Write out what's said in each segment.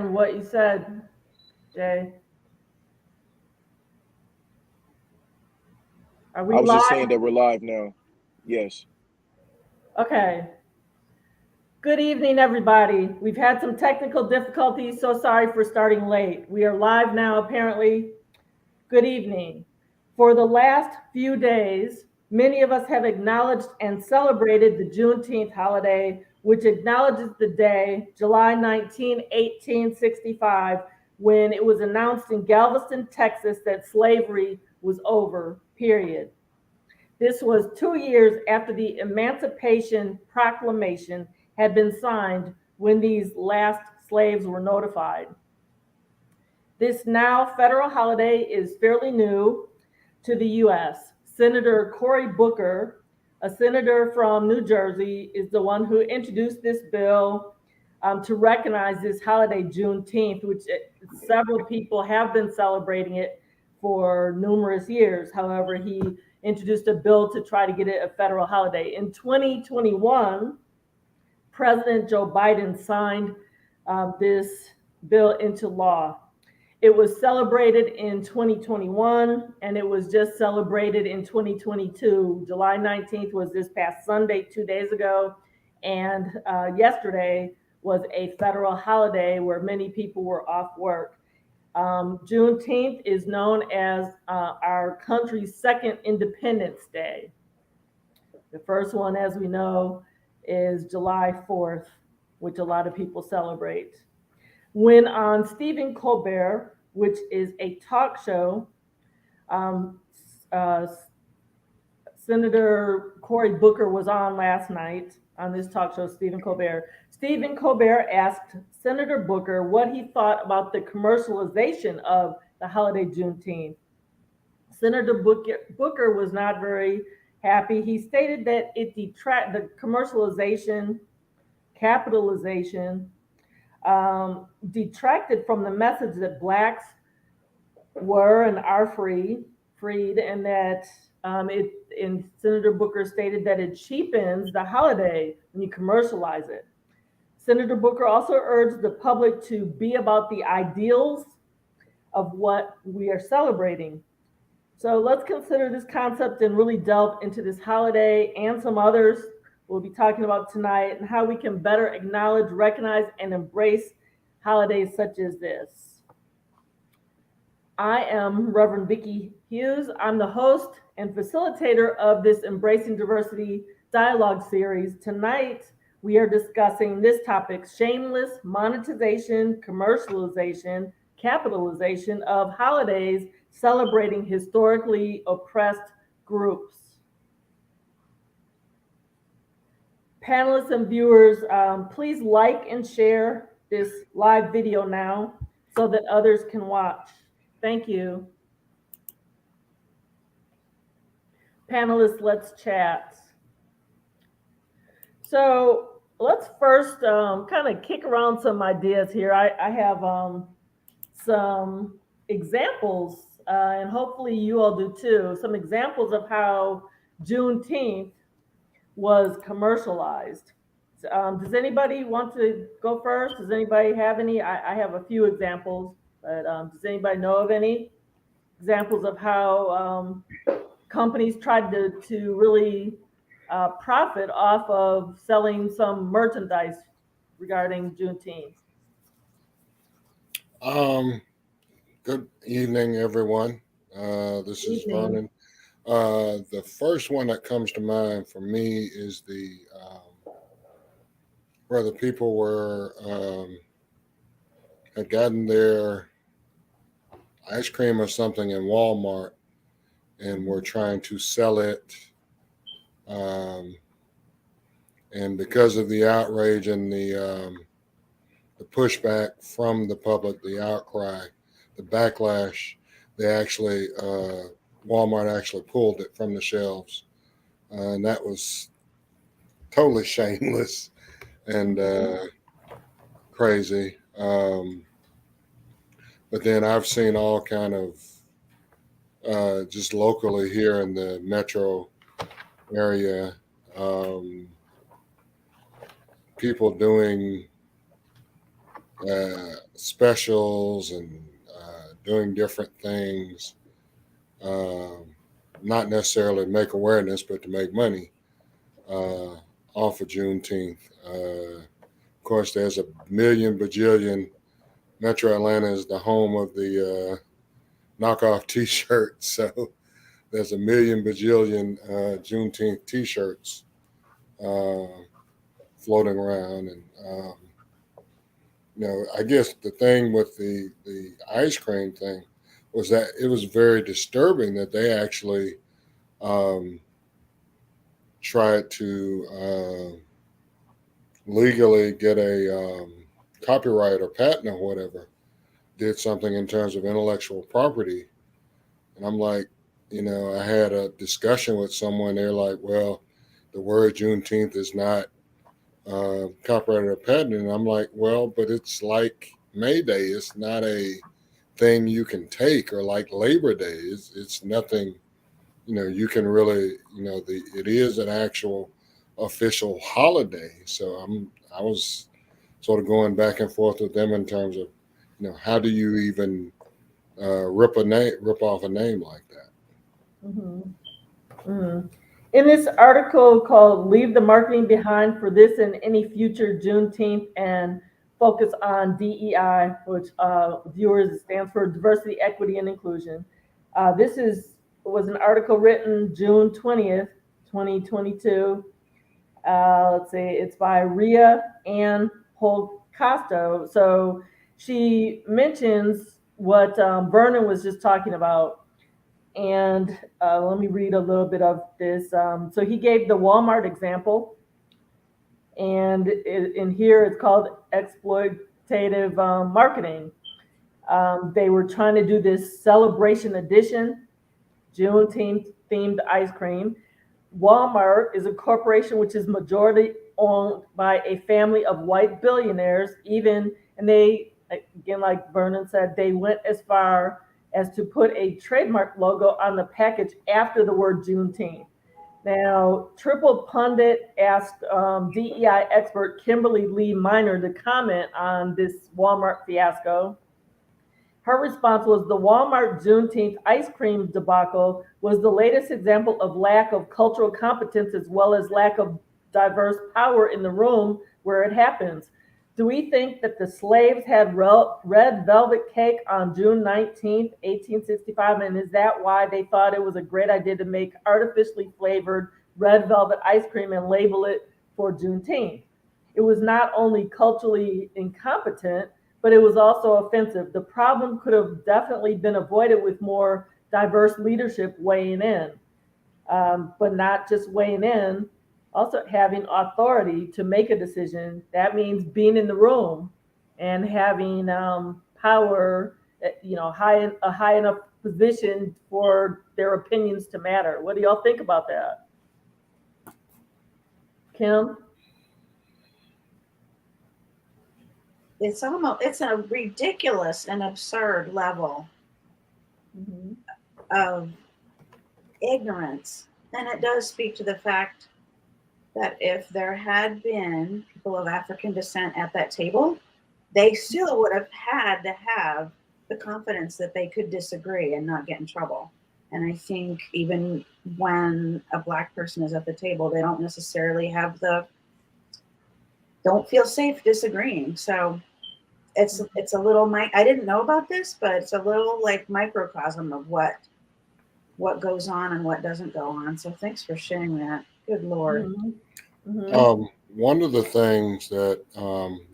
what you said, Jay. Are I we was just live? saying that we're live now. Yes. Okay. Good evening, everybody. We've had some technical difficulties, so sorry for starting late. We are live now, apparently. Good evening. For the last few days, many of us have acknowledged and celebrated the Juneteenth holiday, which acknowledges the day, July 19, 1865, when it was announced in Galveston, Texas, that slavery was over, period. This was 2 years after the Emancipation Proclamation had been signed when these last slaves were notified. This now federal holiday is fairly new to the US. Senator Cory Booker, a senator from New Jersey, is the one who introduced this bill to recognize this holiday, Juneteenth, which several people have been celebrating it for numerous years. However, he introduced a bill to try to get it a federal holiday. In 2021, President Joe Biden signed this bill into law. It was celebrated in 2021 and it was just celebrated in 2022. July 19th was this past Sunday, 2 days ago. And yesterday was a federal holiday where many people were off work. Juneteenth is known as our country's second Independence Day. The first one, as we know, is July 4th, which a lot of people celebrate. When on Stephen Colbert, which is a talk show, um, uh, Senator Cory Booker was on last night on this talk show, Stephen Colbert. Stephen Colbert asked Senator Booker what he thought about the commercialization of the holiday Juneteenth. Senator Booker was not very happy. He stated that the commercialization, capitalization, detracted from the message that blacks were and are freed, and that and Senator Booker stated that it cheapens the holiday when you commercialize it. Senator Booker also urged the public to be about the ideals of what we are celebrating. So let's consider this concept and really delve into this holiday and some others we'll be talking about tonight and how we can better acknowledge, recognize, and embrace holidays such as this. I am Reverend Vicki Hughes. I'm the host and facilitator of this Embracing Diversity dialogue series. Tonight, we are discussing this topic: shameless monetization, commercialization, capitalization of holidays celebrating historically oppressed groups. Panelists and viewers, please like and share this live video now so that others can watch. Thank you. Panelists, let's chat. So let's first kind of kick around some ideas here. I have some examples, and hopefully you all do too, some examples of how Juneteenth was commercialized. Does anybody want to go first? Does anybody have any? I have a few examples, but does anybody know of any examples of how companies tried to really profit off of selling some merchandise regarding Juneteenth? Um, Good evening, everyone. This is Evening. Vernon. The first one that comes to mind for me is the where the people were had gotten their ice cream or something in Walmart and were trying to sell it. Um, and because of the outrage and the pushback from the public, the outcry, the backlash, they actually Walmart actually pulled it from the shelves, and that was totally shameless and crazy. But then I've seen all kind of just locally here in the metro area, um, people doing specials and doing different things, um, not necessarily make awareness, but to make money uh, off of Juneteenth. Of course, there's a million bajillion. Metro Atlanta is the home of the knockoff T-shirts, so there's a million bajillion Juneteenth T-shirts uh, floating around, and I guess the thing with the ice cream thing was that it was very disturbing that they actually um, tried to legally get a copyright or patent or whatever, did something in terms of intellectual property. And I'm like, I had a discussion with someone. They're like, well, the word Juneteenth is not copyrighted or patented. And I'm like, well, but it's like May Day. It's not a thing you can take, or like Labor Day. It's nothing, you can really, it is an actual official holiday. So I was sort of going back and forth with them in terms of, how do you even rip off a name like that? Mhm. Mhm. In this article called Leave the Marketing Behind for This and Any Future Juneteenth and Focus on DEI, which viewers stands for Diversity, Equity, and Inclusion. Was an article written June 20th, 2022. Let's see, it's by Ria Ann Holcosto. So she mentions what Vernon was just talking about, and let me read a little bit of this. So he gave the Walmart example, and in here it's called exploitative marketing. They were trying to do this celebration edition, Juneteenth themed ice cream. Walmart is a corporation which is majority owned by a family of white billionaires, and they, again, like Vernon said, they went as far as to put a trademark logo on the package after the word Juneteenth. Now, Triple Pundit asked DEI expert Kimberly Lee Minor to comment on this Walmart fiasco. Her response was the Walmart Juneteenth ice cream debacle was the latest example of lack of cultural competence as well as lack of diverse power in the room where it happens. Do we think that the slaves had red velvet cake on June 19th, 1865? And is that why they thought it was a great idea to make artificially flavored red velvet ice cream and label it for Juneteenth? It was not only culturally incompetent, but it was also offensive. The problem could have definitely been avoided with more diverse leadership weighing in, but not just weighing in, also having authority to make a decision. That means being in the room and having power, a high enough position for their opinions to matter. What do y'all think about that? Kim? It's a ridiculous and absurd level Mm-hmm. of ignorance. And it does speak to the fact that if there had been people of African descent at that table, they still would have had to have the confidence that they could disagree and not get in trouble. And I think even when a Black person is at the table, they don't necessarily don't feel safe disagreeing. So it's a little, I didn't know about this, but it's a little like microcosm of what goes on and what doesn't go on. So thanks for sharing that. Good Lord. Mm-hmm. Mm-hmm. One of the things that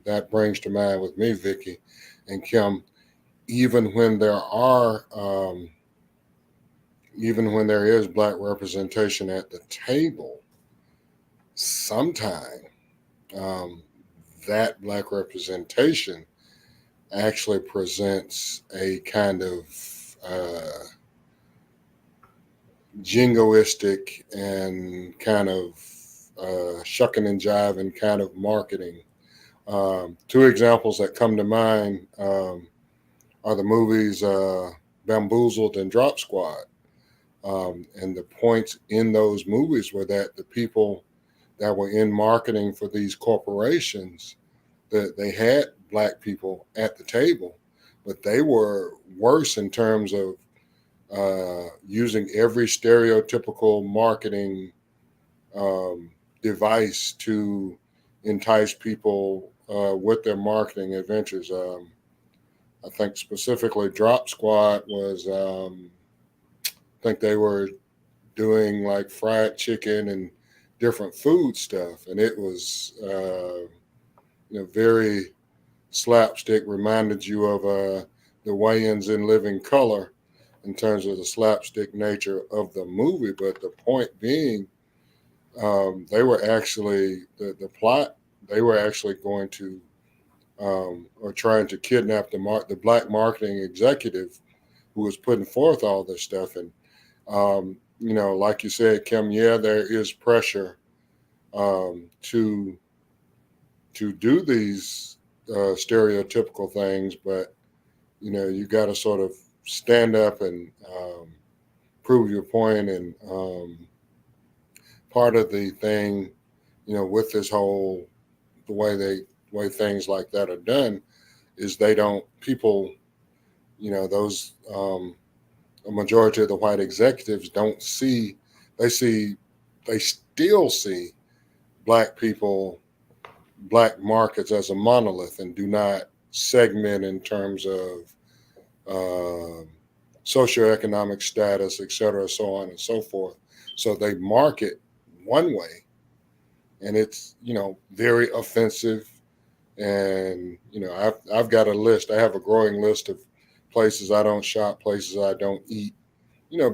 that brings to mind with me, Vicky and Kim, even when there are, even when there is Black representation at the table, sometimes um, that Black representation actually presents a kind of jingoistic and kind of shucking and jiving kind of marketing. Two examples that come to mind are the movies Bamboozled and Drop Squad. And the points in those movies were that the people that were in marketing for these corporations that they had Black people at the table, but they were worse in terms of using every stereotypical marketing device to entice people with their marketing adventures. I think specifically Drop Squad was, I think they were doing like fried chicken and different food stuff. And it was, very slapstick, reminded you of the Wayans in Living Color in terms of the slapstick nature of the movie. But the point being, they were actually, the plot, they were actually going to, or trying to kidnap the Black marketing executive who was putting forth all this stuff. And, like you said, Kim, yeah, there is pressure to do these stereotypical things, but you got to sort of stand up and prove your point. And part of the thing, with this whole the way things like that are done is people, those a majority of the white executives don't see, they still see Black people, Black markets as a monolith and do not segment in terms of socioeconomic status, et cetera, so on and so forth. So they market one way, and it's very offensive. And I've got a list. I have a growing list of places I don't shop, places I don't eat,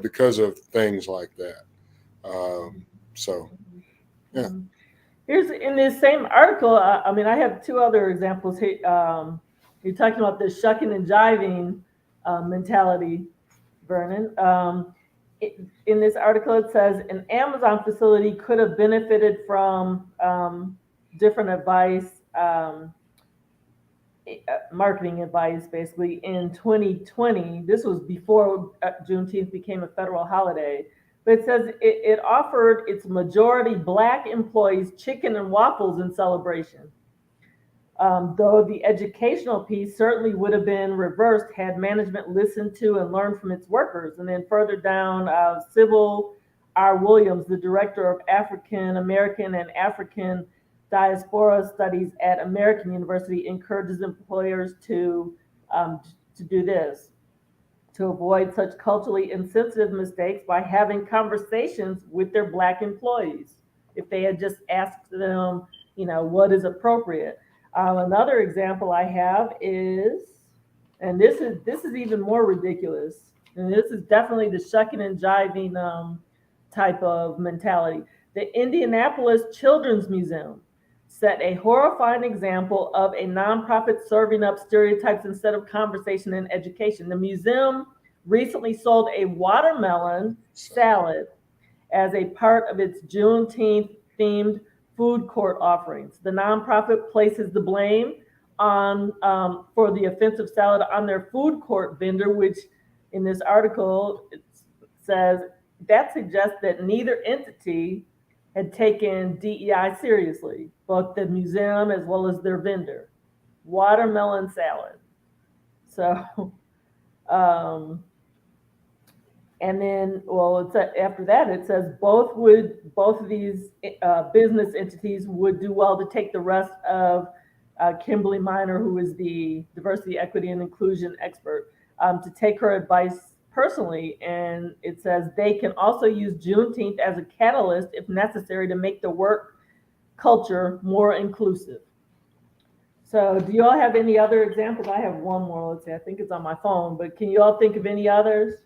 because of things like that. So yeah. Here's in this same article. I have two other examples here. You're talking about the shucking and jiving mentality, Vernon. In this article, it says an Amazon facility could have benefited from different advice, marketing advice, basically in 2020. This was before Juneteenth became a federal holiday. But it says it offered its majority Black employees chicken and waffles in celebration. Though the educational piece certainly would have been reversed had management listened to and learned from its workers. And then further down, Sybil R. Williams, the director of African American and African Diaspora Studies at American University, encourages employers to do this, to avoid such culturally insensitive mistakes by having conversations with their Black employees. If they had just asked them, what is appropriate. Another example I have is, and this is even more ridiculous, and this is definitely the shucking and jiving type of mentality. The Indianapolis Children's Museum set a horrifying example of a nonprofit serving up stereotypes instead of conversation and education. The museum recently sold a watermelon salad as a part of its Juneteenth themed food court offerings. The nonprofit places the blame on for the offensive salad on their food court vendor, which in this article it says that suggests that neither entity had taken DEI seriously, both the museum as well as their vendor. Watermelon salad. So, and then, after that, it says both of these business entities would do well to take the rest of Kimberly Miner, who is the diversity, equity, and inclusion expert, to take her advice personally. And it says they can also use Juneteenth as a catalyst if necessary to make the work culture more inclusive. So do you all have any other examples? I have one more. Let's see, I think it's on my phone, but can you all think of any others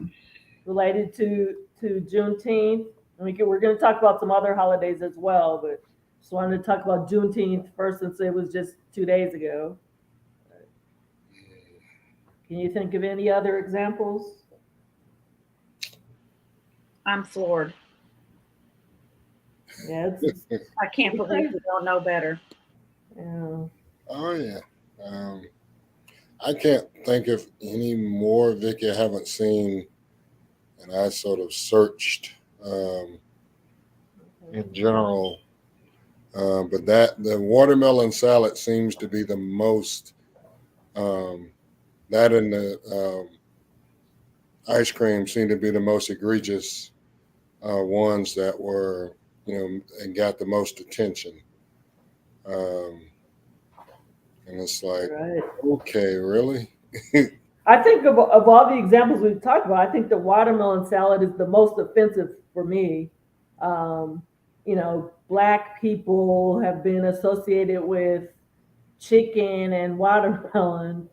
related to Juneteenth? We're going to talk about some other holidays as well, but just wanted to talk about Juneteenth first since it was just 2 days ago. Can you think of any other examples? I'm floored. Yeah, I can't believe we don't know better. yeah. Oh yeah. I can't think of any more, Vicky. I haven't seen, and I sort of searched in general. But the watermelon salad seems to be the most, that and the ice cream seem to be the most egregious ones that were, and got the most attention. Um, and it's like, Right. okay, really? I think of all the examples we've talked about, I think the watermelon salad is the most offensive for me. Um, Black people have been associated with chicken and watermelon,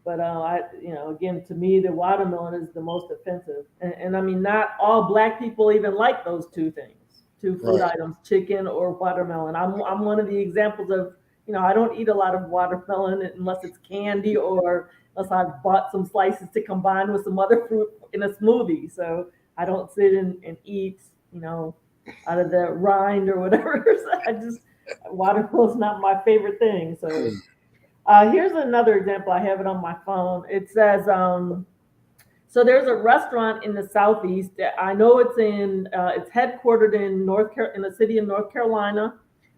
but again, to me, the watermelon is the most offensive. And I mean, not all Black people even like those two things, two food Right. items, chicken or watermelon. I'm one of the examples of, I don't eat a lot of watermelon unless it's candy or unless I've bought some slices to combine with some other fruit in a smoothie. So I don't sit and eat, out of the rind or whatever. So watermelon's not my favorite thing. So here's another example. I have it on my phone. It says, so there's a restaurant in the southeast. I know it's headquartered in the city of North Carolina.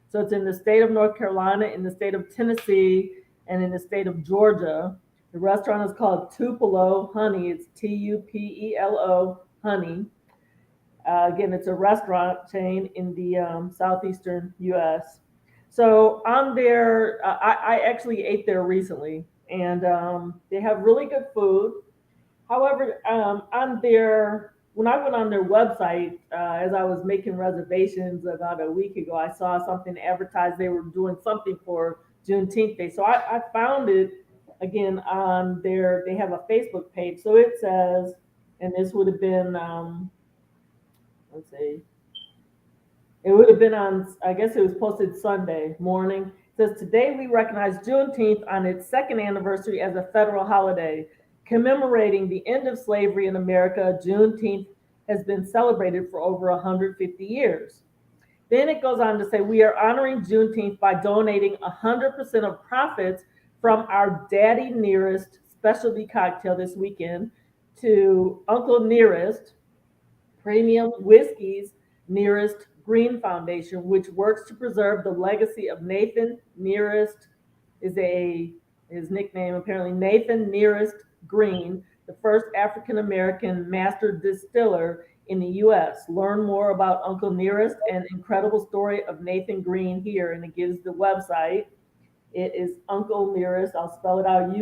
So it's in the state of North Carolina, in the state of Tennessee, and in the state of Georgia. The restaurant is called Tupelo Honey. It's Tupelo Honey. Again, it's a restaurant chain in the southeastern U.S. So on there, I actually ate there recently, and they have really good food. However, when I went on their website, as I was making reservations about a week ago, I saw something advertised they were doing something for Juneteenth Day. So I found it again on they have a Facebook page. So it says, and this would have been, let's see, it would have been on, I guess it was posted Sunday morning. It says, today we recognize Juneteenth on its second anniversary as a federal holiday. Commemorating the end of slavery in America, Juneteenth has been celebrated for over 150 years. Then it goes on to say, we are honoring Juneteenth by donating 100% of profits from our Daddy Nearest specialty cocktail this weekend to Uncle Nearest Premium Whiskey's Nearest Green Foundation, which works to preserve the legacy of Nathan Nearest, his nickname apparently, Nathan Nearest Green, the first African American master distiller in the U.S. Learn more about Uncle Nearest and incredible story of Nathan Green here, and it gives the website. It is Uncle Nearest. I'll spell it out: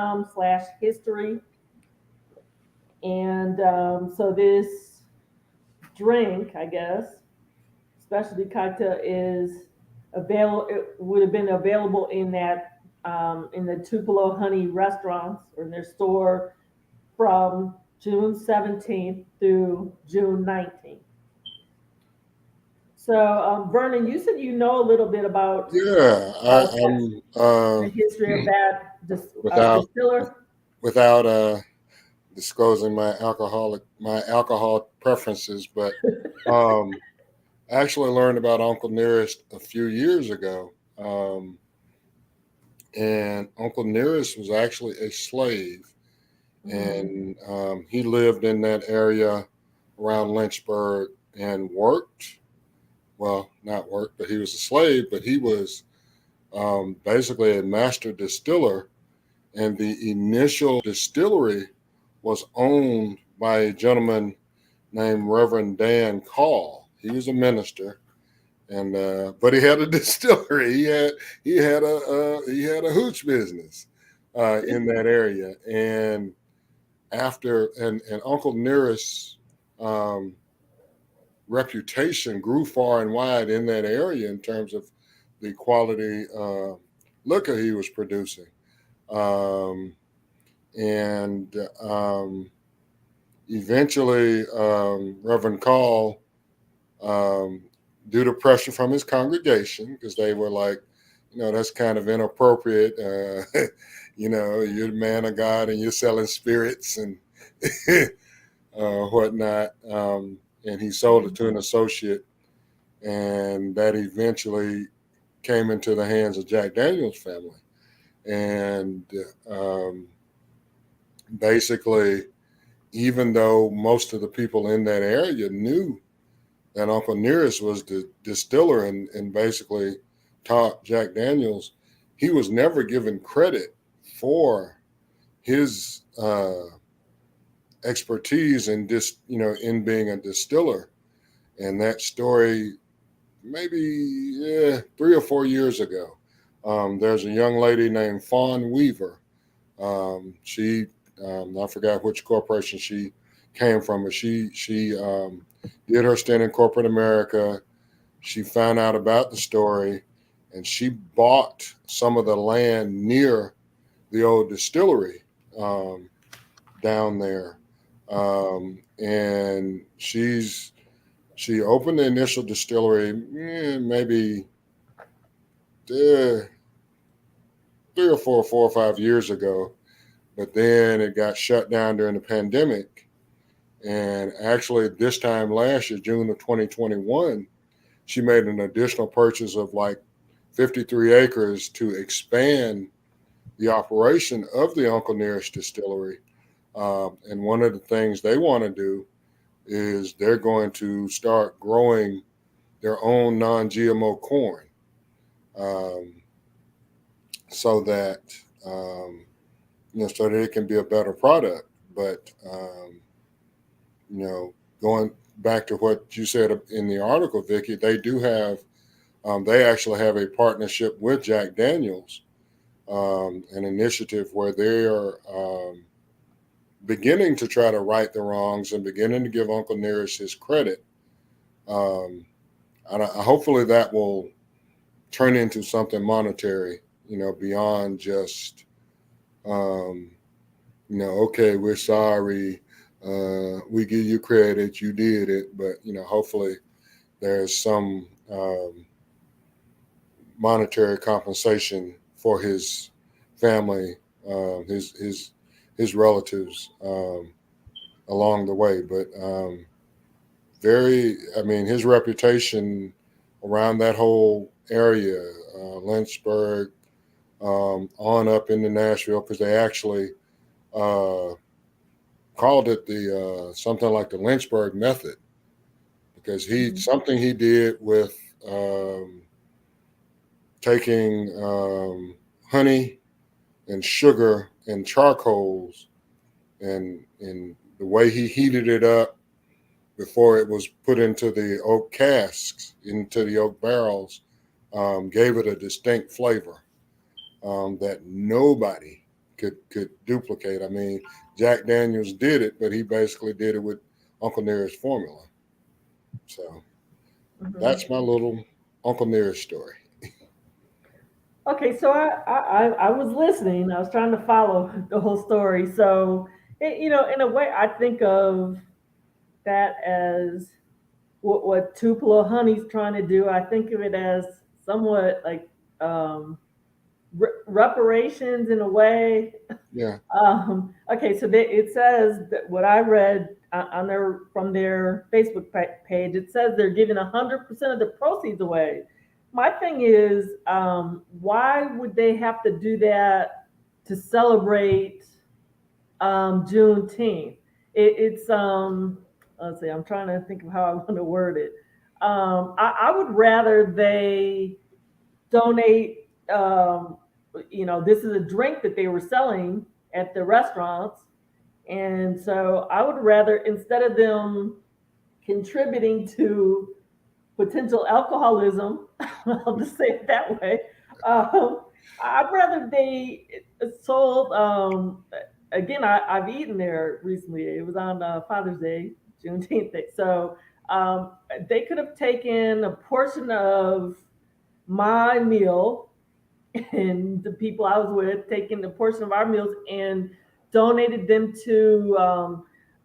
UNCLENEAREST.com/history. And so this drink, I guess, specialty cocktail is available. It would have been available in that in the Tupelo Honey restaurants or in their store from June 17th through June 19th. So, Vernon, you said you know a little bit about Yeah, I'm the history of that without distiller. without disclosing my alcohol preferences, but um, I actually learned about Uncle Nearest a few years ago. And Uncle Nearest was actually a slave, and he lived in that area around Lynchburg and worked. Well, not worked, but he was a slave, but he was basically a master distiller. And the initial distillery was owned by a gentleman named Reverend Dan Call. He was a minister, and but he had a distillery. He had a hooch business in that area. And and Uncle Nearest's reputation grew far and wide in that area in terms of the quality liquor he was producing. Um, and Eventually, Reverend Call, due to pressure from his congregation, because they were like, that's kind of inappropriate. You're the man of God and you're selling spirits and whatnot. And he sold it to an associate, and that eventually came into the hands of Jack Daniel's family. And basically, even though most of the people in that area knew that Uncle Nearest was the distiller and basically taught Jack Daniels, he was never given credit for his expertise in in being a distiller. And that story, maybe 3 or 4 years ago, there's a young lady named Fawn Weaver. She I forgot which corporation she came from, but she did her stint in corporate America. She found out about the story, and she bought some of the land near the old distillery down there, and she opened the initial distillery maybe 4 or 5 years ago, but then it got shut down during the pandemic. And actually, this time last year, June of 2021, she made an additional purchase of like 53 acres to expand the operation of the Uncle Nearest Distillery. And one of the things they want to do is they're going to start growing their own non-GMO corn, so that so that it can be a better product. But going back to what you said in the article, Vicki, they do have, they actually have a partnership with Jack Daniels, an initiative where they are beginning to try to right the wrongs and beginning to give Uncle Nearest his credit. And hopefully that will turn into something monetary, beyond just, okay, we're sorry, we give you credit, you did it, but hopefully there's some monetary compensation for his family, his relatives along the way. But his reputation around that whole area, Lynchburg, on up into Nashville, because they actually called it the something like the Lynchburg method, because something he did with taking honey and sugar and charcoals, and the way he heated it up before it was put into the oak casks, into the oak barrels, gave it a distinct flavor that nobody could duplicate. I mean, Jack Daniels did it, but he basically did it with Uncle Nearest formula. So that's my little Uncle Nearest story. Okay, so I was listening. I was trying to follow the whole story. So, in a way, I think of that as what Tupelo Honey's trying to do. I think of it as somewhat like reparations in a way. Yeah. Okay, so it says that what I read from their Facebook page, it says they're giving 100% of the proceeds away. My thing is, why would they have to do that to celebrate Juneteenth? It's let's see, I'm trying to think of how I want to word it. I would rather they donate. This is a drink that they were selling at the restaurants, and so I would rather, instead of them contributing to potential alcoholism, I'll just say it that way. I'd rather they sold. Again, I've eaten there recently. It was on Father's Day, Juneteenth Day. So they could have taken a portion of my meal and the people I was with, taking a portion of our meals and donated them to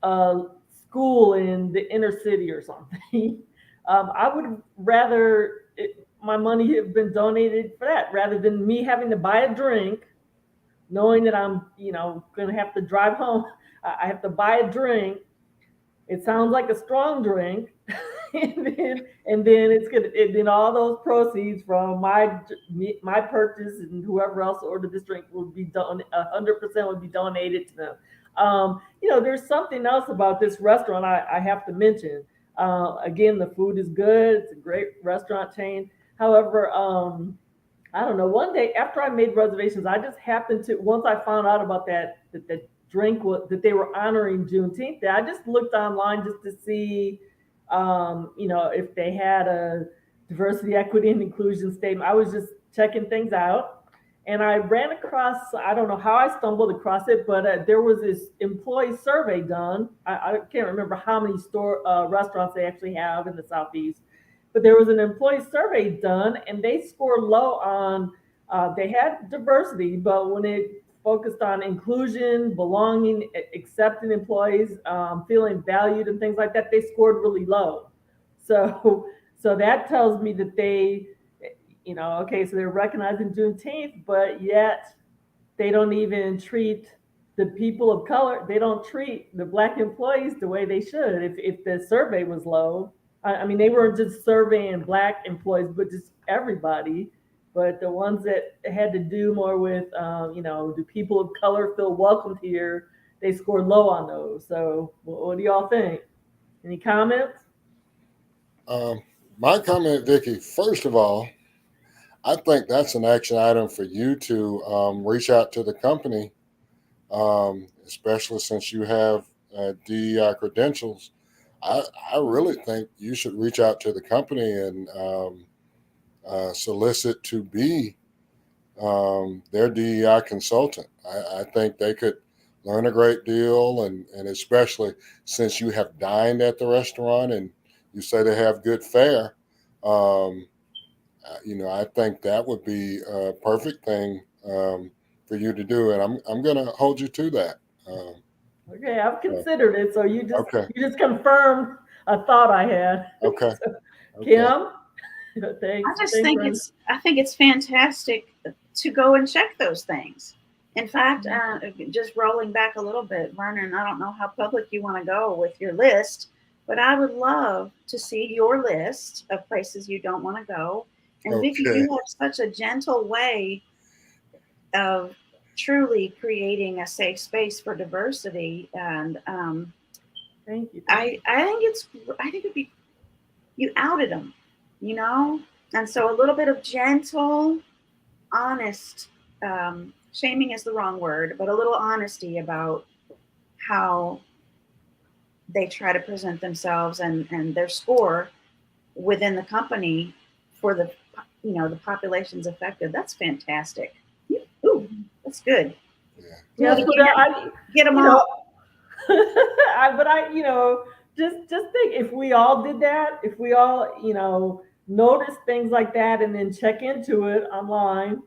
a school in the inner city or something. I would rather my money have been donated for that rather than me having to buy a drink, knowing that I'm, going to have to drive home. I have to buy a drink. It sounds like a strong drink. and then it's gonna, and then all those proceeds from my purchase and whoever else ordered this drink will be done. 100% would be donated to them. There's something else about this restaurant I have to mention. Again, the food is good. It's a great restaurant chain. However, I don't know. One day after I made reservations, I just happened to once I found out about that the drink was that they were honoring Juneteenth Day. I just looked online just to see, if they had a diversity, equity, and inclusion statement. I was just checking things out, and I ran across. I don't know how I stumbled across it, but there was this employee survey done. I can't remember how many restaurants they actually have in the southeast, but there was an employee survey done, and they scored low on. They had diversity, but when it focused on inclusion, belonging, accepting employees, feeling valued, and things like that, they scored really low. So, so that tells me that okay, so they're recognizing Juneteenth, but yet they don't even treat the people of color. They don't treat the black employees the way they should. If the survey was low, I mean, they weren't just surveying black employees, but just everybody. But the ones that had to do more with, do people of color feel welcomed here? They scored low on those. So, what do y'all think? Any comments? My comment, Vicky, first of all, I think that's an action item for you to reach out to the company, especially since you have DEI credentials. I really think you should reach out to the company and solicit to be their DEI consultant. I think they could learn a great deal, and especially since you have dined at the restaurant and you say they have good fare. I think that would be a perfect thing for you to do, and I'm going to hold you to that. Okay, I've considered it. So Okay. you just confirmed a thought I had. Okay. So, Okay. Kim, thanks. I think it's fantastic to go and check those things. In fact, just rolling back a little bit, Vernon, I don't know how public you want to go with your list, but I would love to see your list of places you don't want to go. And Vicky, Okay. you have such a gentle way of truly creating a safe space for diversity, and Thank you. I think it'd be, you outed them, and so a little bit of gentle, honest, shaming is the wrong word, but a little honesty about how they try to present themselves and their score within the company for the populations affected. That's fantastic. Ooh, that's good. Yeah. Yes, but Get them all. just think if we all did that, if we all, notice things like that and then check into it online,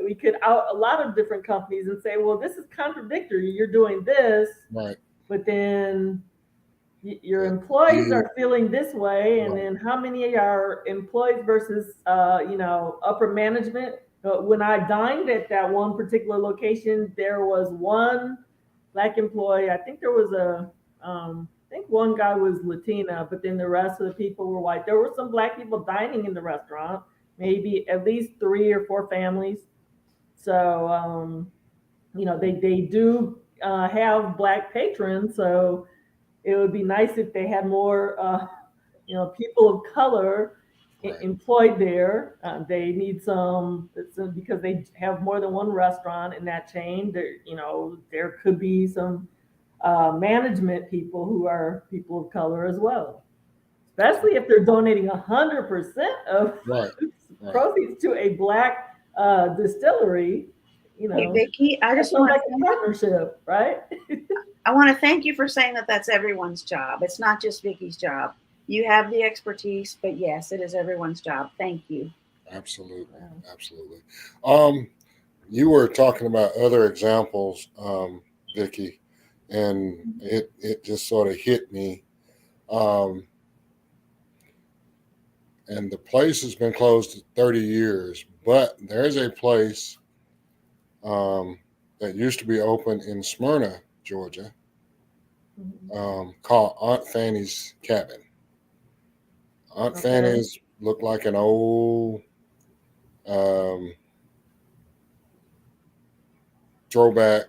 we could out a lot of different companies and say, well, this is contradictory. You're doing this, Right. but then your employees are feeling this way, and Right. then how many are employees versus upper management. When I dined at that one particular location, there was one black employee. I think there was I think one guy was Latina, but then the rest of the people were white. There were some black people dining in the restaurant, maybe at least 3 or 4 families. So they do have black patrons, so it would be nice if they had more, people of color Right. employed there. They need because they have more than one restaurant in that chain. There could be some management people who are people of color as well, especially if they're donating 100% of Right. Right. proceeds to a black distillery. Hey, Vicky, I just sounds want like a partnership, right? I want to thank you for saying that that's everyone's job. It's not just Vicky's job. You have the expertise, but yes, it is everyone's job. Thank you. Absolutely. Absolutely. You were talking about other examples, Vicky, and it just sort of hit me. And the place has been closed 30 years, but there's a place that used to be open in Smyrna, Georgia, called Aunt Fanny's Cabin. Aunt Fanny's looked like an old throwback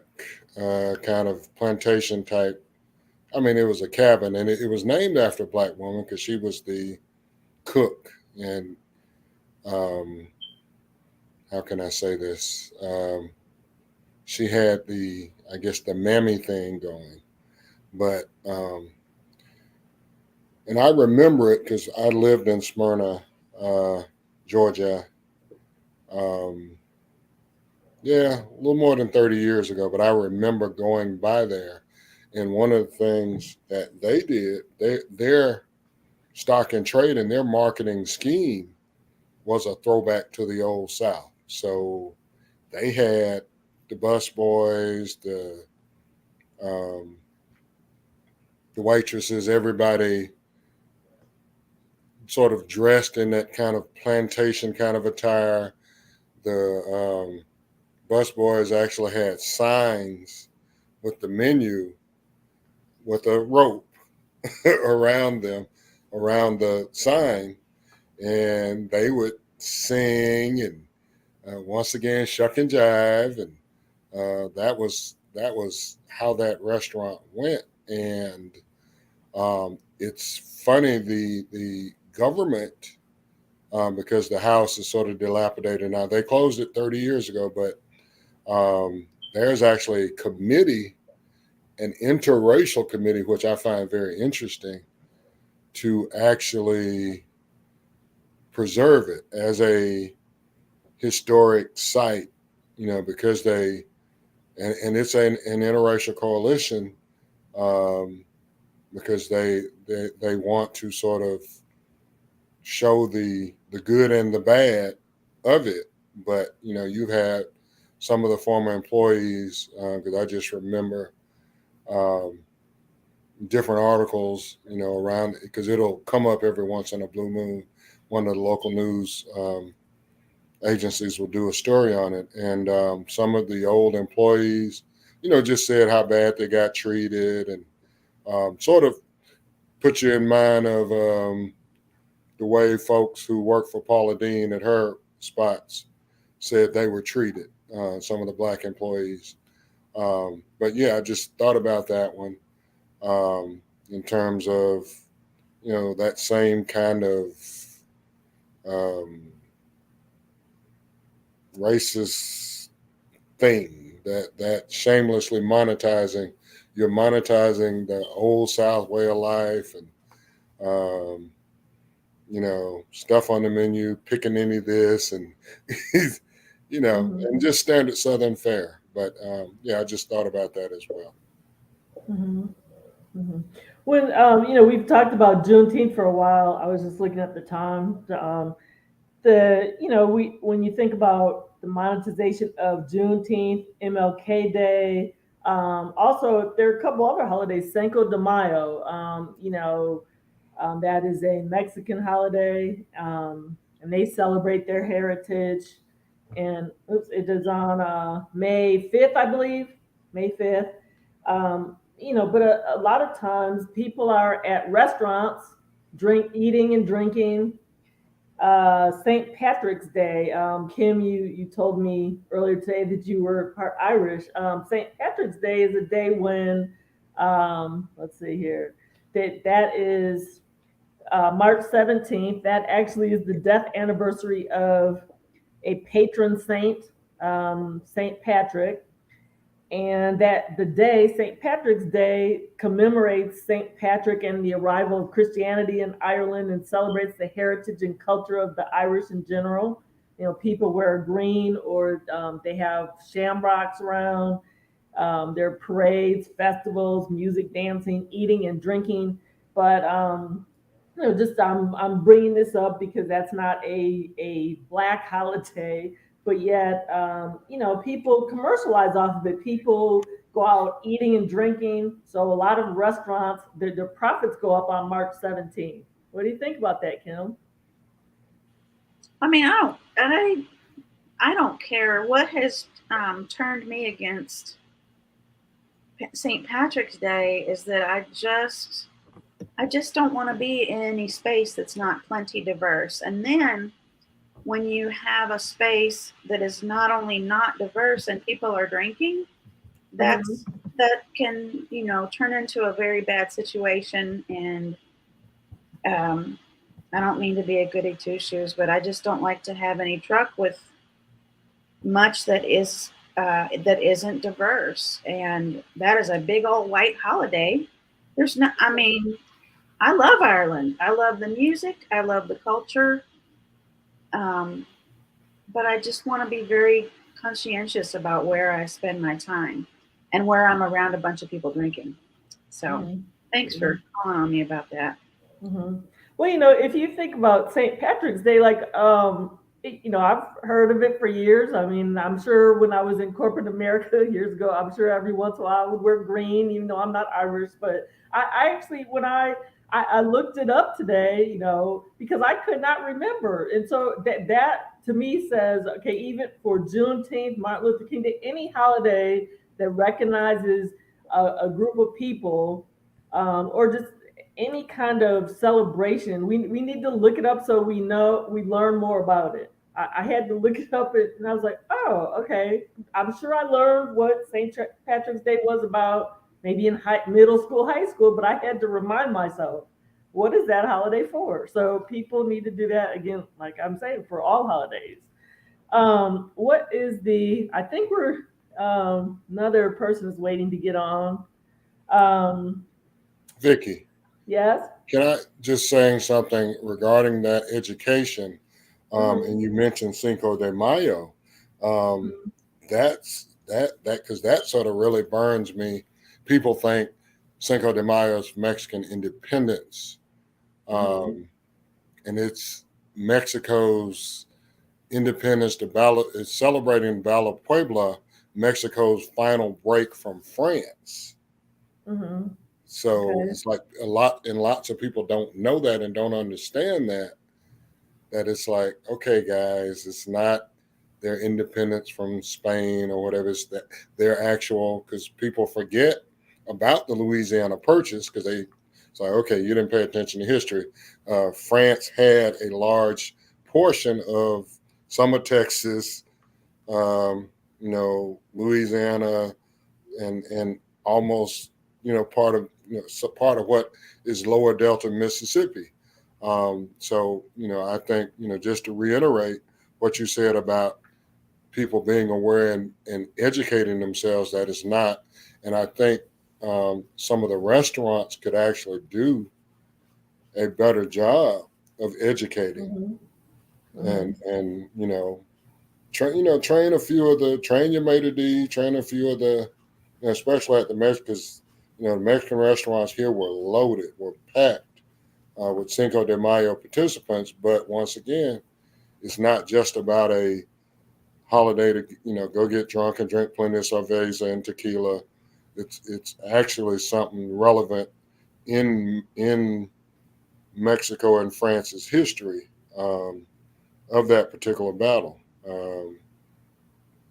kind of plantation type. I mean, it was a cabin, and it was named after a black woman because she was the cook. And how can I say this? She had I guess, the mammy thing going. But, and I remember it because I lived in Smyrna, Georgia. Yeah, a little more than 30 years ago, but I remember going by there. And one of the things that they did, their stock and trade and their marketing scheme was a throwback to the old South. So they had the busboys, um, the waitresses, everybody sort of dressed in that kind of plantation kind of attire. The busboys actually had signs with the menu with a rope around them, around the sign, and they would sing and once again shuck and jive, and that was how that restaurant went. And it's funny, the government, because the house is sort of dilapidated now. They closed it 30 years ago, but there's actually a committee, an interracial committee, which I find very interesting, to actually preserve it as a historic site, because and it's an interracial coalition, because they want to sort of show the good and the bad of it. But you've had some of the former employees, because I just remember um, different articles, around, because it'll come up every once in a blue moon. One of the local news agencies will do a story on it, and some of the old employees, just said how bad they got treated, and sort of put you in mind of the way folks who work for Paula Dean at her spots said they were treated, some of the black employees. But yeah, I just thought about that one, in terms of, that same kind of racist thing, that shamelessly monetizing. You're monetizing the old South way of life, and stuff on the menu, picking any of this, and and just standard Southern fare. But yeah, I just thought about that as well. Mhm. Mhm. When we've talked about Juneteenth for a while. I was just looking at the time. We when you think about the monetization of Juneteenth, MLK Day, also there are a couple other holidays, Cinco de Mayo. That is a Mexican holiday, and they celebrate their heritage. And it is on May 5th, I believe, May 5th. But a lot of times people are at restaurants, eating and drinking. St. Patrick's Day. Kim, you told me earlier today that you were part Irish. St. Patrick's Day is a day when, let's see here, that is March 17th. That actually is the death anniversary of a patron saint, St. Patrick. And that the day, St. Patrick's Day, commemorates St. Patrick and the arrival of Christianity in Ireland, and celebrates the heritage and culture of the Irish in general. People wear green, or they have shamrocks around. There are parades, festivals, music, dancing, eating, and drinking. But just I'm bringing this up because that's not a black holiday, but yet people commercialize off of it. People go out eating and drinking, so a lot of restaurants, their profits go up on March 17th. What do you think about that, Kim? I mean, I don't care what has turned me against St. Patrick's Day is that I just don't want to be in any space that's not plenty diverse. And then when you have a space that is not only not diverse and people are drinking, that can, turn into a very bad situation. And I don't mean to be a goody two shoes, but I just don't like to have any truck with much that isn't diverse. And that is a big old white holiday. There's no, I mean, I love Ireland. I love the music. I love the culture. Um, but I just want to be very conscientious about where I spend my time and where I'm around a bunch of people drinking. So thanks for calling on me about that. Mm-hmm. Well, if you think about St. Patrick's Day, I've heard of it for years. I mean, I'm sure when I was in corporate America years ago, I'm sure every once in a while I would wear green, even though I'm not Irish. But I actually, when I looked it up today, because I could not remember. And so that to me says, okay, even for Juneteenth, Martin Luther King Day, any holiday that recognizes a group of people, or just any kind of celebration, we need to look it up so we learn more about it. I had to look it up and I was like, oh, okay. I'm sure I learned what St. Patrick's Day was about maybe in middle school, high school, but I had to remind myself, what is that holiday for? So people need to do that again, like I'm saying, for all holidays. What is I think another person is waiting to get on. Vicky, Yes. can I just saying something regarding that education? And you mentioned Cinco de Mayo. That because that sort of really burns me. People think Cinco de Mayo is Mexican independence, and it's Mexico's independence. Is celebrating Bala Puebla, Mexico's final break from France. Mm-hmm. So Okay. it's like lots of people don't know that and don't understand that it's like, okay, guys, it's not their independence from Spain or whatever. It's that their actual, because people forget about the Louisiana Purchase because it's like, okay, you didn't pay attention to history. France had a large portion of some of Texas, Louisiana, and almost part of what is lower Delta Mississippi. So I think just to reiterate what you said about people being aware and educating themselves, that is not. And I think some of the restaurants could actually do a better job of educating and train a few of train your maitre d', train a few of the, especially at the Mexicans, the Mexican restaurants here were packed with Cinco de Mayo participants. But once again, it's not just about a holiday to go get drunk and drink plenty of cerveza and tequila. It's actually something relevant in Mexico and France's history of that particular battle,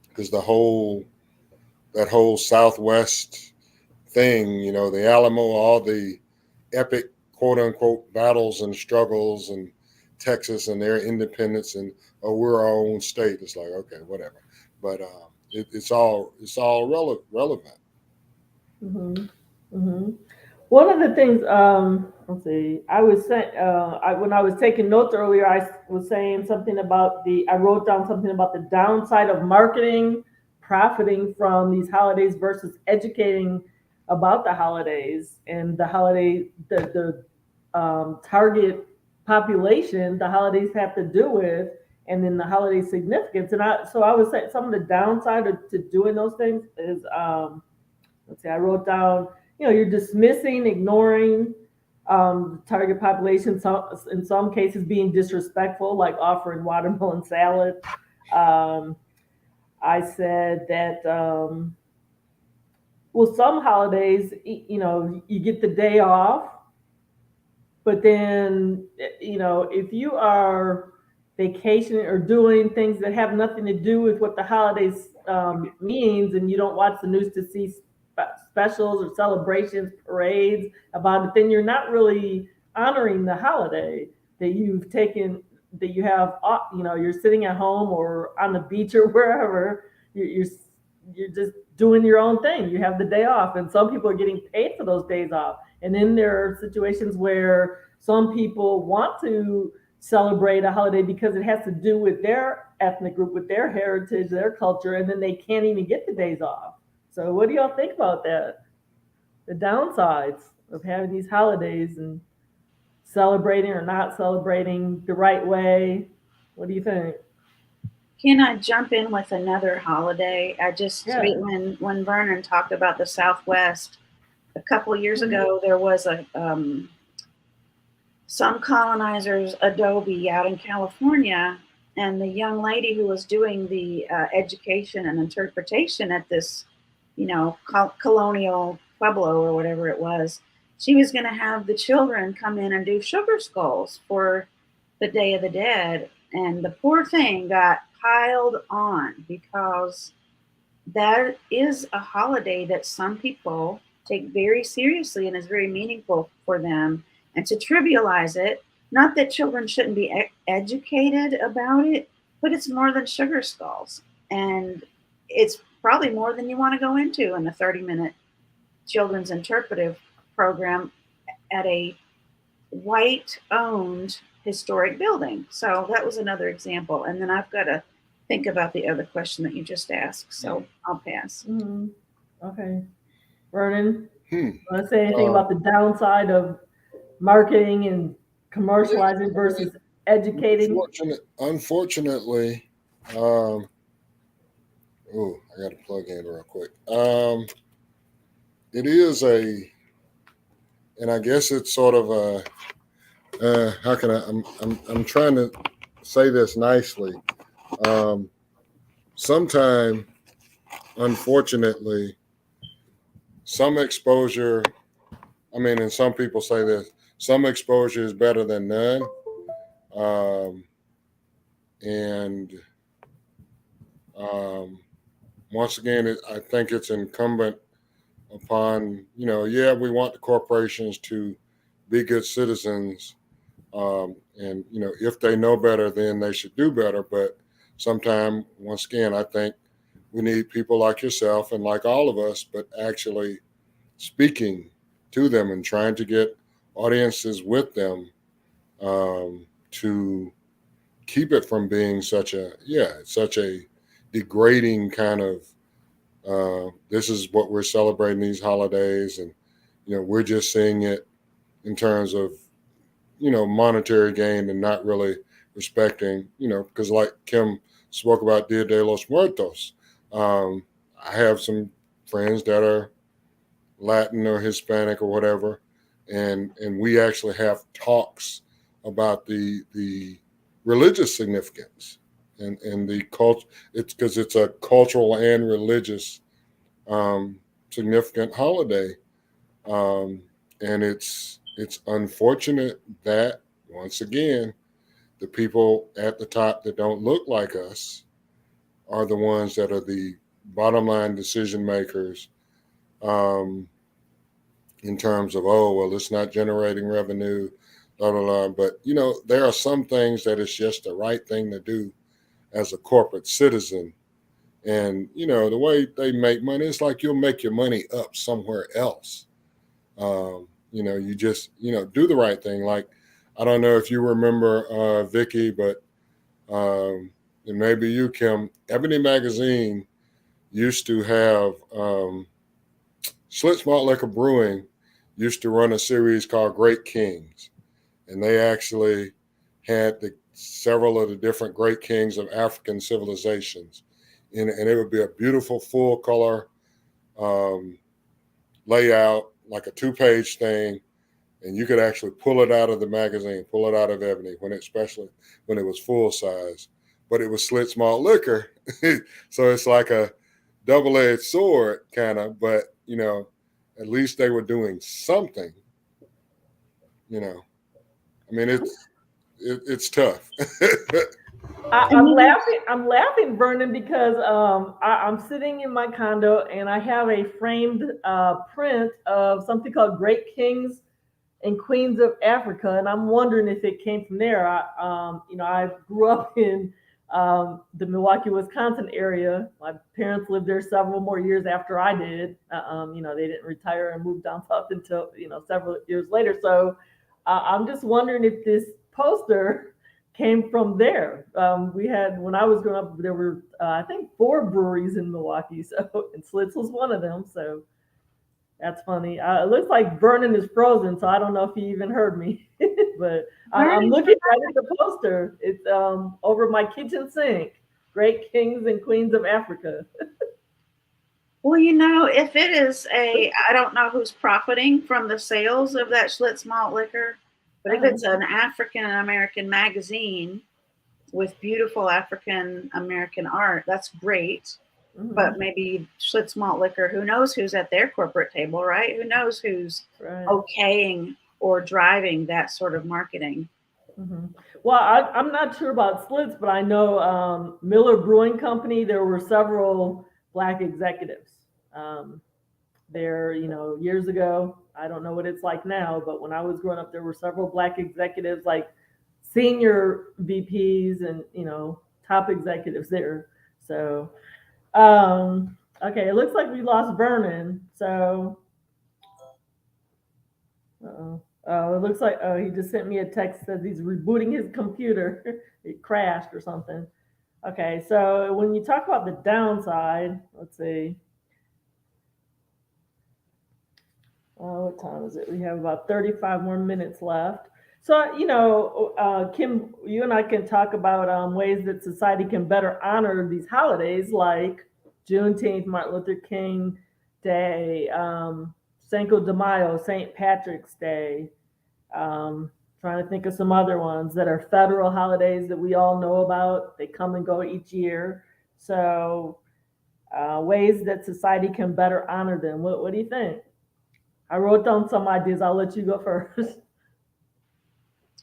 because that whole Southwest thing, the Alamo, all the epic quote unquote battles and struggles, and Texas and their independence, and we're our own state. It's like, okay, whatever. But it's all relevant. One of the things, let's see, I was saying, when I was taking notes earlier, I was saying something about I wrote down something about the downside of marketing, profiting from these holidays versus educating about the holidays and the target population the holidays have to do with, and then the holiday significance. And I was saying some of the downside to doing those things is, let's see, I wrote down, you're dismissing, ignoring the target population, in some cases being disrespectful, like offering watermelon salad. I said that, well, some holidays, you get the day off, but then, if you are vacationing or doing things that have nothing to do with what the holidays means, and you don't watch the news to see specials or celebrations, parades about it, then you're not really honoring the holiday that you've taken, that you have, you're sitting at home or on the beach or wherever, you're you're just doing your own thing. You have the day off, and some people are getting paid for those days off. And then there are situations where some people want to celebrate a holiday because it has to do with their ethnic group, with their heritage, their culture, and then they can't even get the days off. So, what do y'all think about that? The downsides of having these holidays and celebrating or not celebrating the right way. What do you think? Can I jump in with another holiday? I just Yeah. when Vernon talked about the Southwest a couple of years Mhm. ago, there was a some colonizers adobe out in California, and the young lady who was doing the education and interpretation at this, colonial pueblo or whatever it was, she was going to have the children come in and do sugar skulls for the Day of the Dead, and the poor thing got piled on because that is a holiday that some people take very seriously and is very meaningful for them. And to trivialize it, not that children shouldn't be educated about it, but it's more than sugar skulls. And it's probably more than you want to go into in a 30-minute children's interpretive program at a white owned historic building. So that was another example. And then I've got to think about the other question that you just asked. So I'll pass. Mm-hmm. Okay. Vernon, Hmm. want to say anything Uh, about the downside of marketing and commercializing versus educating? Unfortunately, oh, I got to plug in real quick. It is and I guess it's sort of how can I'm trying to say this nicely. Sometime, unfortunately, some exposure, and some people say this, some exposure is better than none. Um, and once again, I think it's incumbent upon, yeah, we want the corporations to be good citizens. And, if they know better, then they should do better. But sometimes, once again, I think we need people like yourself and like all of us, but actually speaking to them and trying to get audiences with them to keep it from being such a degrading kind of this is what we're celebrating these holidays, and we're just seeing it in terms of monetary gain and not really respecting, because like Kim spoke about Dia de los Muertos. I have some friends that are Latin or Hispanic or whatever, and we actually have talks about the religious significance and the culture. It's because it's a cultural and religious significant holiday, um, and it's unfortunate that once again the people at the top that don't look like us are the ones that are the bottom line decision makers. In terms of, oh well, it's not generating revenue, blah blah blah. But there are some things that it's just the right thing to do as a corporate citizen. And the way they make money, it's like you'll make your money up somewhere else. You just do the right thing. Like, I don't know if you remember Vicky, but and maybe you, Kim, Ebony Magazine used to have Schlitz Malt Liquor Brewing used to run a series called Great Kings, and they actually had several of the different great kings of African civilizations, and it would be a beautiful full color um, layout, like a 2-page thing, and you could actually pull it out of the magazine, pull it out of Ebony especially when it was full size. But it was Schlitz Malt Liquor, so it's like a double-edged sword kind of. But at least they were doing something. It's tough. I'm laughing. I'm laughing, Vernon, because I'm sitting in my condo and I have a framed print of something called Great Kings and Queens of Africa, and I'm wondering if it came from there. I grew up in the Milwaukee, Wisconsin area. My parents lived there several more years after I did. They didn't retire and move down south until, several years later. So I'm just wondering if this poster came from there. We had, when I was growing up, there were, I think, 4 breweries in Milwaukee. So, and Slits was one of them. So that's funny. It looks like Vernon is frozen, so I don't know if he even heard me. But I'm looking right at the poster. It's over my kitchen sink. Great kings and queens of Africa. Well, if it is I don't know who's profiting from the sales of that Schlitz malt liquor, but if it's an African American magazine with beautiful African American art, that's great. Mhm. But maybe Schlitz malt liquor, who knows who's at their corporate table, right? Who knows who's Right. okaying or driving that sort of marketing? Mhm. Well, I'm not sure about Slits, but I know Miller Brewing Company, there were several Black executives there, years ago. I don't know what it's like now, but when I was growing up, there were several Black executives, like senior VPs and, top executives there. So, okay, it looks like we lost Vernon. So, uh-oh. Oh, it looks like, he just sent me a text that says he's rebooting his computer. It crashed or something. Okay, so when you talk about the downside, let's see. What time is it? We have about 35 more minutes left. So, Kim, you and I can talk about ways that society can better honor these holidays like Juneteenth, Martin Luther King Day, Cinco de Mayo, St. Patrick's Day. Trying to think of some other ones that are federal holidays that we all know about. They come and go each year. So, ways that society can better honor them. What do you think? I wrote down some ideas. I'll let you go first.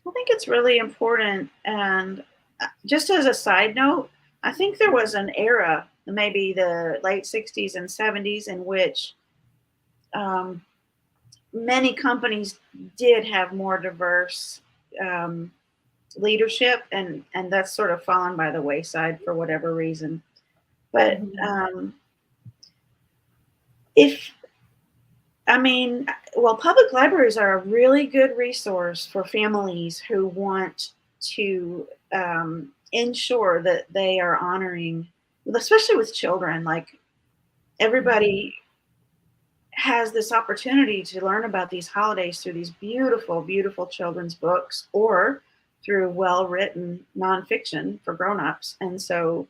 I think it's really important. And just as a side note, I think there was an era, maybe the late 60s and 70s, in which many companies did have more diverse leadership, and that's sort of fallen by the wayside for whatever reason. But public libraries are a really good resource for families who want to ensure that they are honoring, especially with children. Like, everybody has this opportunity to learn about these holidays through these beautiful, beautiful children's books or through well-written nonfiction for grown-ups. And so,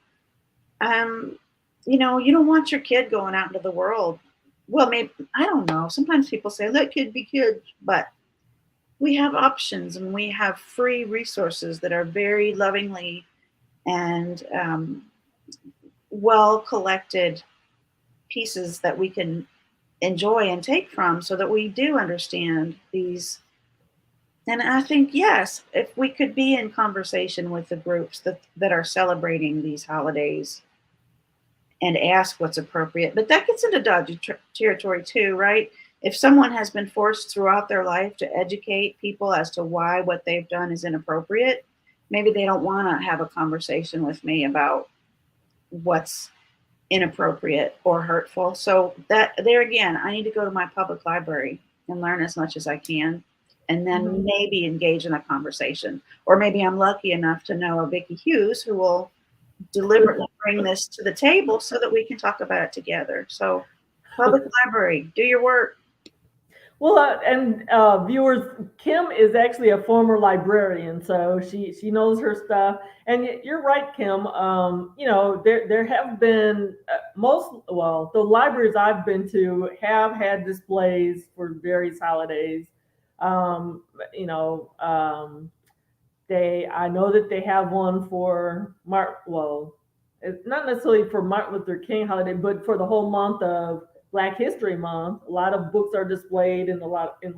you don't want your kid going out into the world. Well, maybe, I don't know. Sometimes people say, let kids be kids, but we have options and we have free resources that are very lovingly and well-collected pieces that we can enjoy and take from, so that we do understand these. And I think, yes, if we could be in conversation with the groups that are celebrating these holidays and ask what's appropriate. But that gets into dodgy territory too, right? If someone has been forced throughout their life to educate people as to why what they've done is inappropriate, maybe they don't want to have a conversation with me about what's inappropriate or hurtful. So that, there again, I need to go to my public library and learn as much as I can, and then maybe engage in a conversation. Or maybe I'm lucky enough to know a Vicki Hughes who will deliberately bring this to the table so that we can talk about it together. So public library, do your work. Well, and viewers, Kim is actually a former librarian, so she knows her stuff. And you're right, Kim. There have been the libraries I've been to have had displays for various holidays. Um, you know, um, I know that they have one for it's not necessarily for Martin Luther King holiday, but for the whole month of Black History Month. A lot of books are displayed in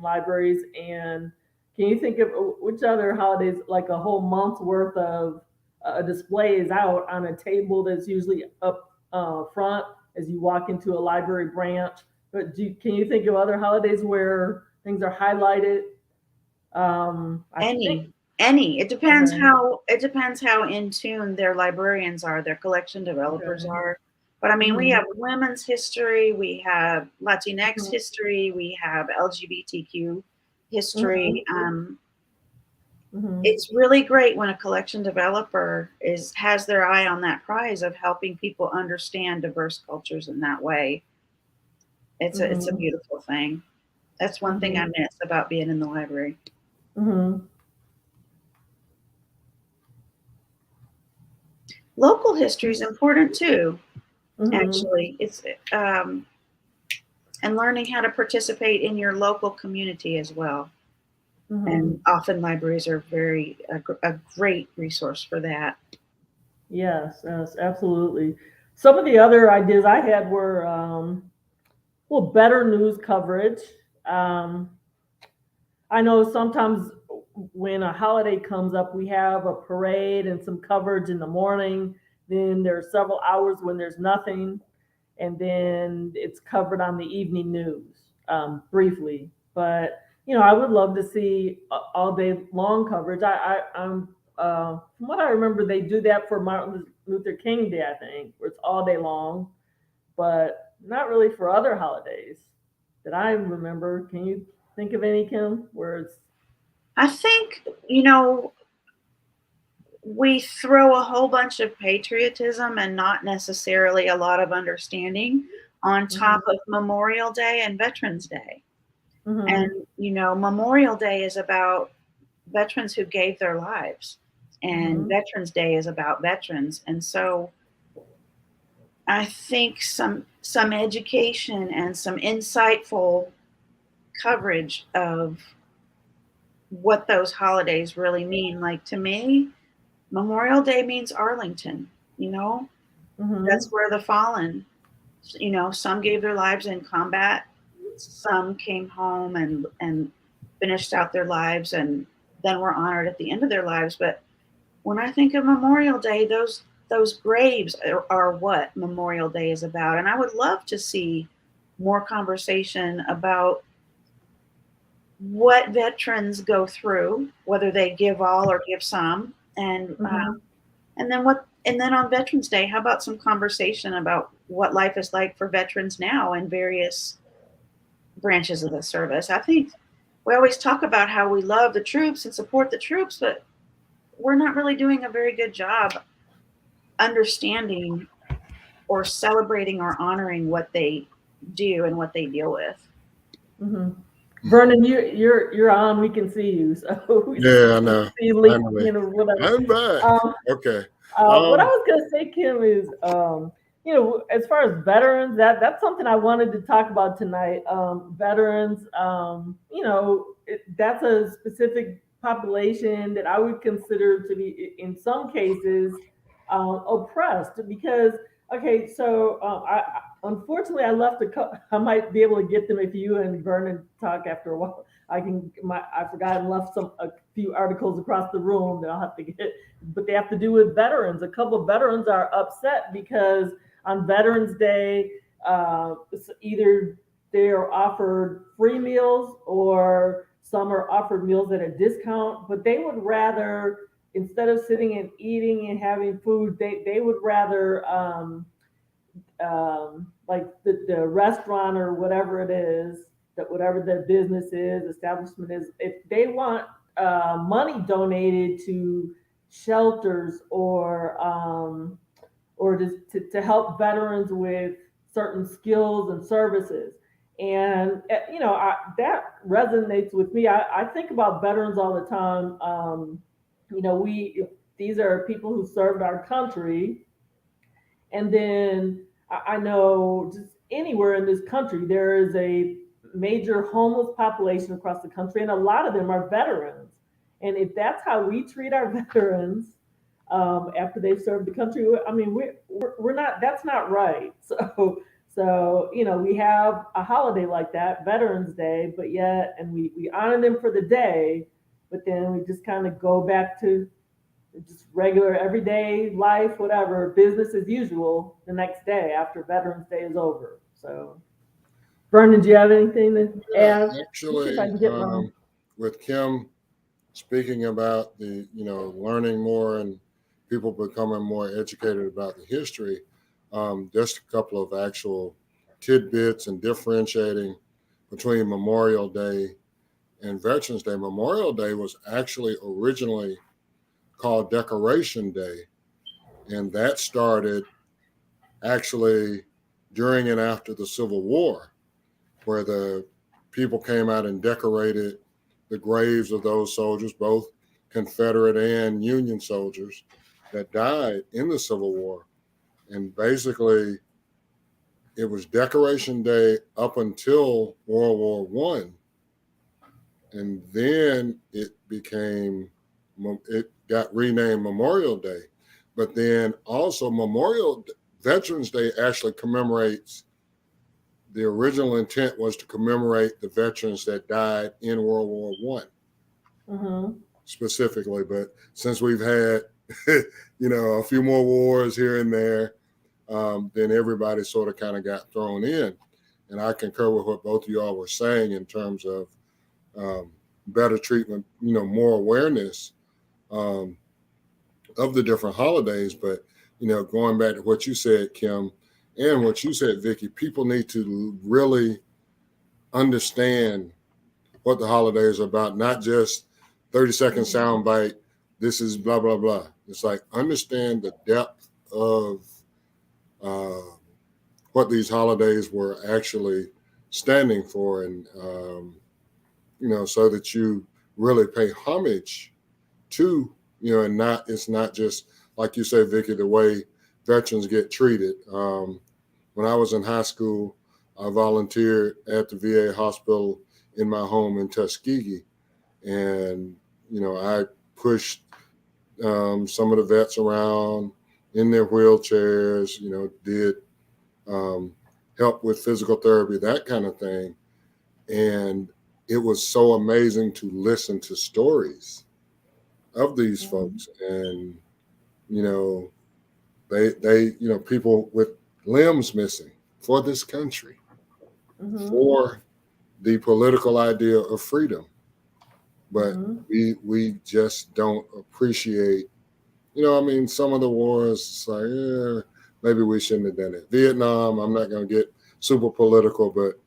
libraries. And can you think of which other holidays, like a whole month's worth of a display is out on a table that's usually up front as you walk into a library branch? But can you think of other holidays where things are highlighted? I Any. think It depends Okay. how in tune their librarians are, their collection developers Okay. are. But I mean, we Mhm. have women's history, we have Latinx Mhm. history, we have LGBTQ history. Mhm. Mhm. It's really great when a collection developer has their eye on that prize of helping people understand diverse cultures in that way. It's a Mhm. beautiful thing. That's one thing I Mhm. miss about being in the library. Mhm. Local history is important too. Mhm. Actually, it's um, and learning how to participate in your local community as well. And Mhm. often libraries are a great resource for that. Yes, yes, absolutely. Some of the other ideas I had were, well, better news coverage. Um, I know sometimes when a holiday comes up, we have a parade and some coverage in the morning. Then there's several hours when there's nothing, and then it's covered on the evening news briefly. But I would love to see all day long coverage. I'm from what I remember, they do that for Martin Luther King Day, I think, where it's all day long, but not really for other holidays that I remember. Can you think of any, Kim, where it's I think, we throw a whole bunch of patriotism and not necessarily a lot of understanding on top Mhm, of Memorial Day and Veterans Day. And, mhm, Memorial Day is about veterans who gave their lives, and mhm, Veterans Day is about veterans. And so I think some education and some insightful coverage of what those holidays really mean. Like to me, Memorial Day means Arlington, you know, that's mhm, where the fallen, some gave their lives in combat, some came home and finished out their lives and then were honored at the end of their lives. But when I think of Memorial Day, those graves are what Memorial Day is about. And I would love to see more conversation about what veterans go through, whether they give all or give some, mhm, and then on Veterans Day, how about some conversation about what life is like for veterans now in various branches of the service? I think we always talk about how we love the troops and support the troops, but we're not really doing a very good job understanding or celebrating or honoring what they do and what they deal with. mhm. Vernon, you're on. We can see you, so we Yeah, I can know. see Finally, LinkedIn or whatever. I'm back. Um, Okay. what I Um, was gonna say, Kim, is as far as veterans, that's something I wanted to talk about tonight. Veterans, that's a specific population that I would consider to be, in some cases, oppressed because. Okay, so unfortunately I left I might be able to get them if you and Vernon talk after a while. I forgot and left a few articles across the room that I'll have to get, but they have to do with veterans. A couple of veterans are upset because on Veterans Day, either they are offered free meals or some are offered meals at a discount, but they would rather, instead of sitting and eating and having food, they would rather like the restaurant or whatever it is, that whatever their business is, establishment is, if they want money donated to shelters or just to help veterans with certain skills and services. And that resonates with me. I think about veterans all the time. These are people who served our country, and then I know just anywhere in this country, there is a major homeless population across the country, and a lot of them are veterans. And if that's how we treat our veterans after they've served the country, I mean, we're not. That's not right. So we have a holiday like that, Veterans Day, but yet, and we honor them for the day, but then we just kind of go back to just regular everyday life, whatever, business as usual the next day after Veterans Day is over. So, Vernon, do you have anything to yeah, add? Let me see if I actually, can get my. with Kim speaking about the, learning more and people becoming more educated about the history, just a couple of actual tidbits and differentiating between Memorial Day and Veterans Day. Memorial Day was actually originally called Decoration Day, and that started actually during and after the Civil War, where the people came out and decorated the graves of those soldiers, both Confederate and Union soldiers that died in the Civil War. And basically, it was Decoration Day up until World War One, and then it got renamed Memorial Day. But then also Veterans Day actually commemorates, the original intent was to commemorate the veterans that died in World War One, specifically. But since we've had, a few more wars here and there, then everybody sort of kind of got thrown in. And I concur with what both of y'all were saying in terms of better treatment, more awareness of the different holidays. But, going back to what you said, Kim, and what you said, Vicki, people need to really understand what the holidays are about, not just 30-second soundbite, this is blah, blah, blah. It's like, understand the depth of what these holidays were actually standing for, and, so that you really pay homage to, and it's not just, like you say, Vicki, the way veterans get treated. When I was in high school, I volunteered at the VA hospital in my home in Tuskegee. And, I pushed some of the vets around in their wheelchairs, did help with physical therapy, that kind of thing. And it was so amazing to listen to stories of these folks. And, they people with limbs missing for this country, for the political idea of freedom. But we just don't appreciate, some of the wars, it's like, maybe we shouldn't have done it. Vietnam, I'm not going to get super political, but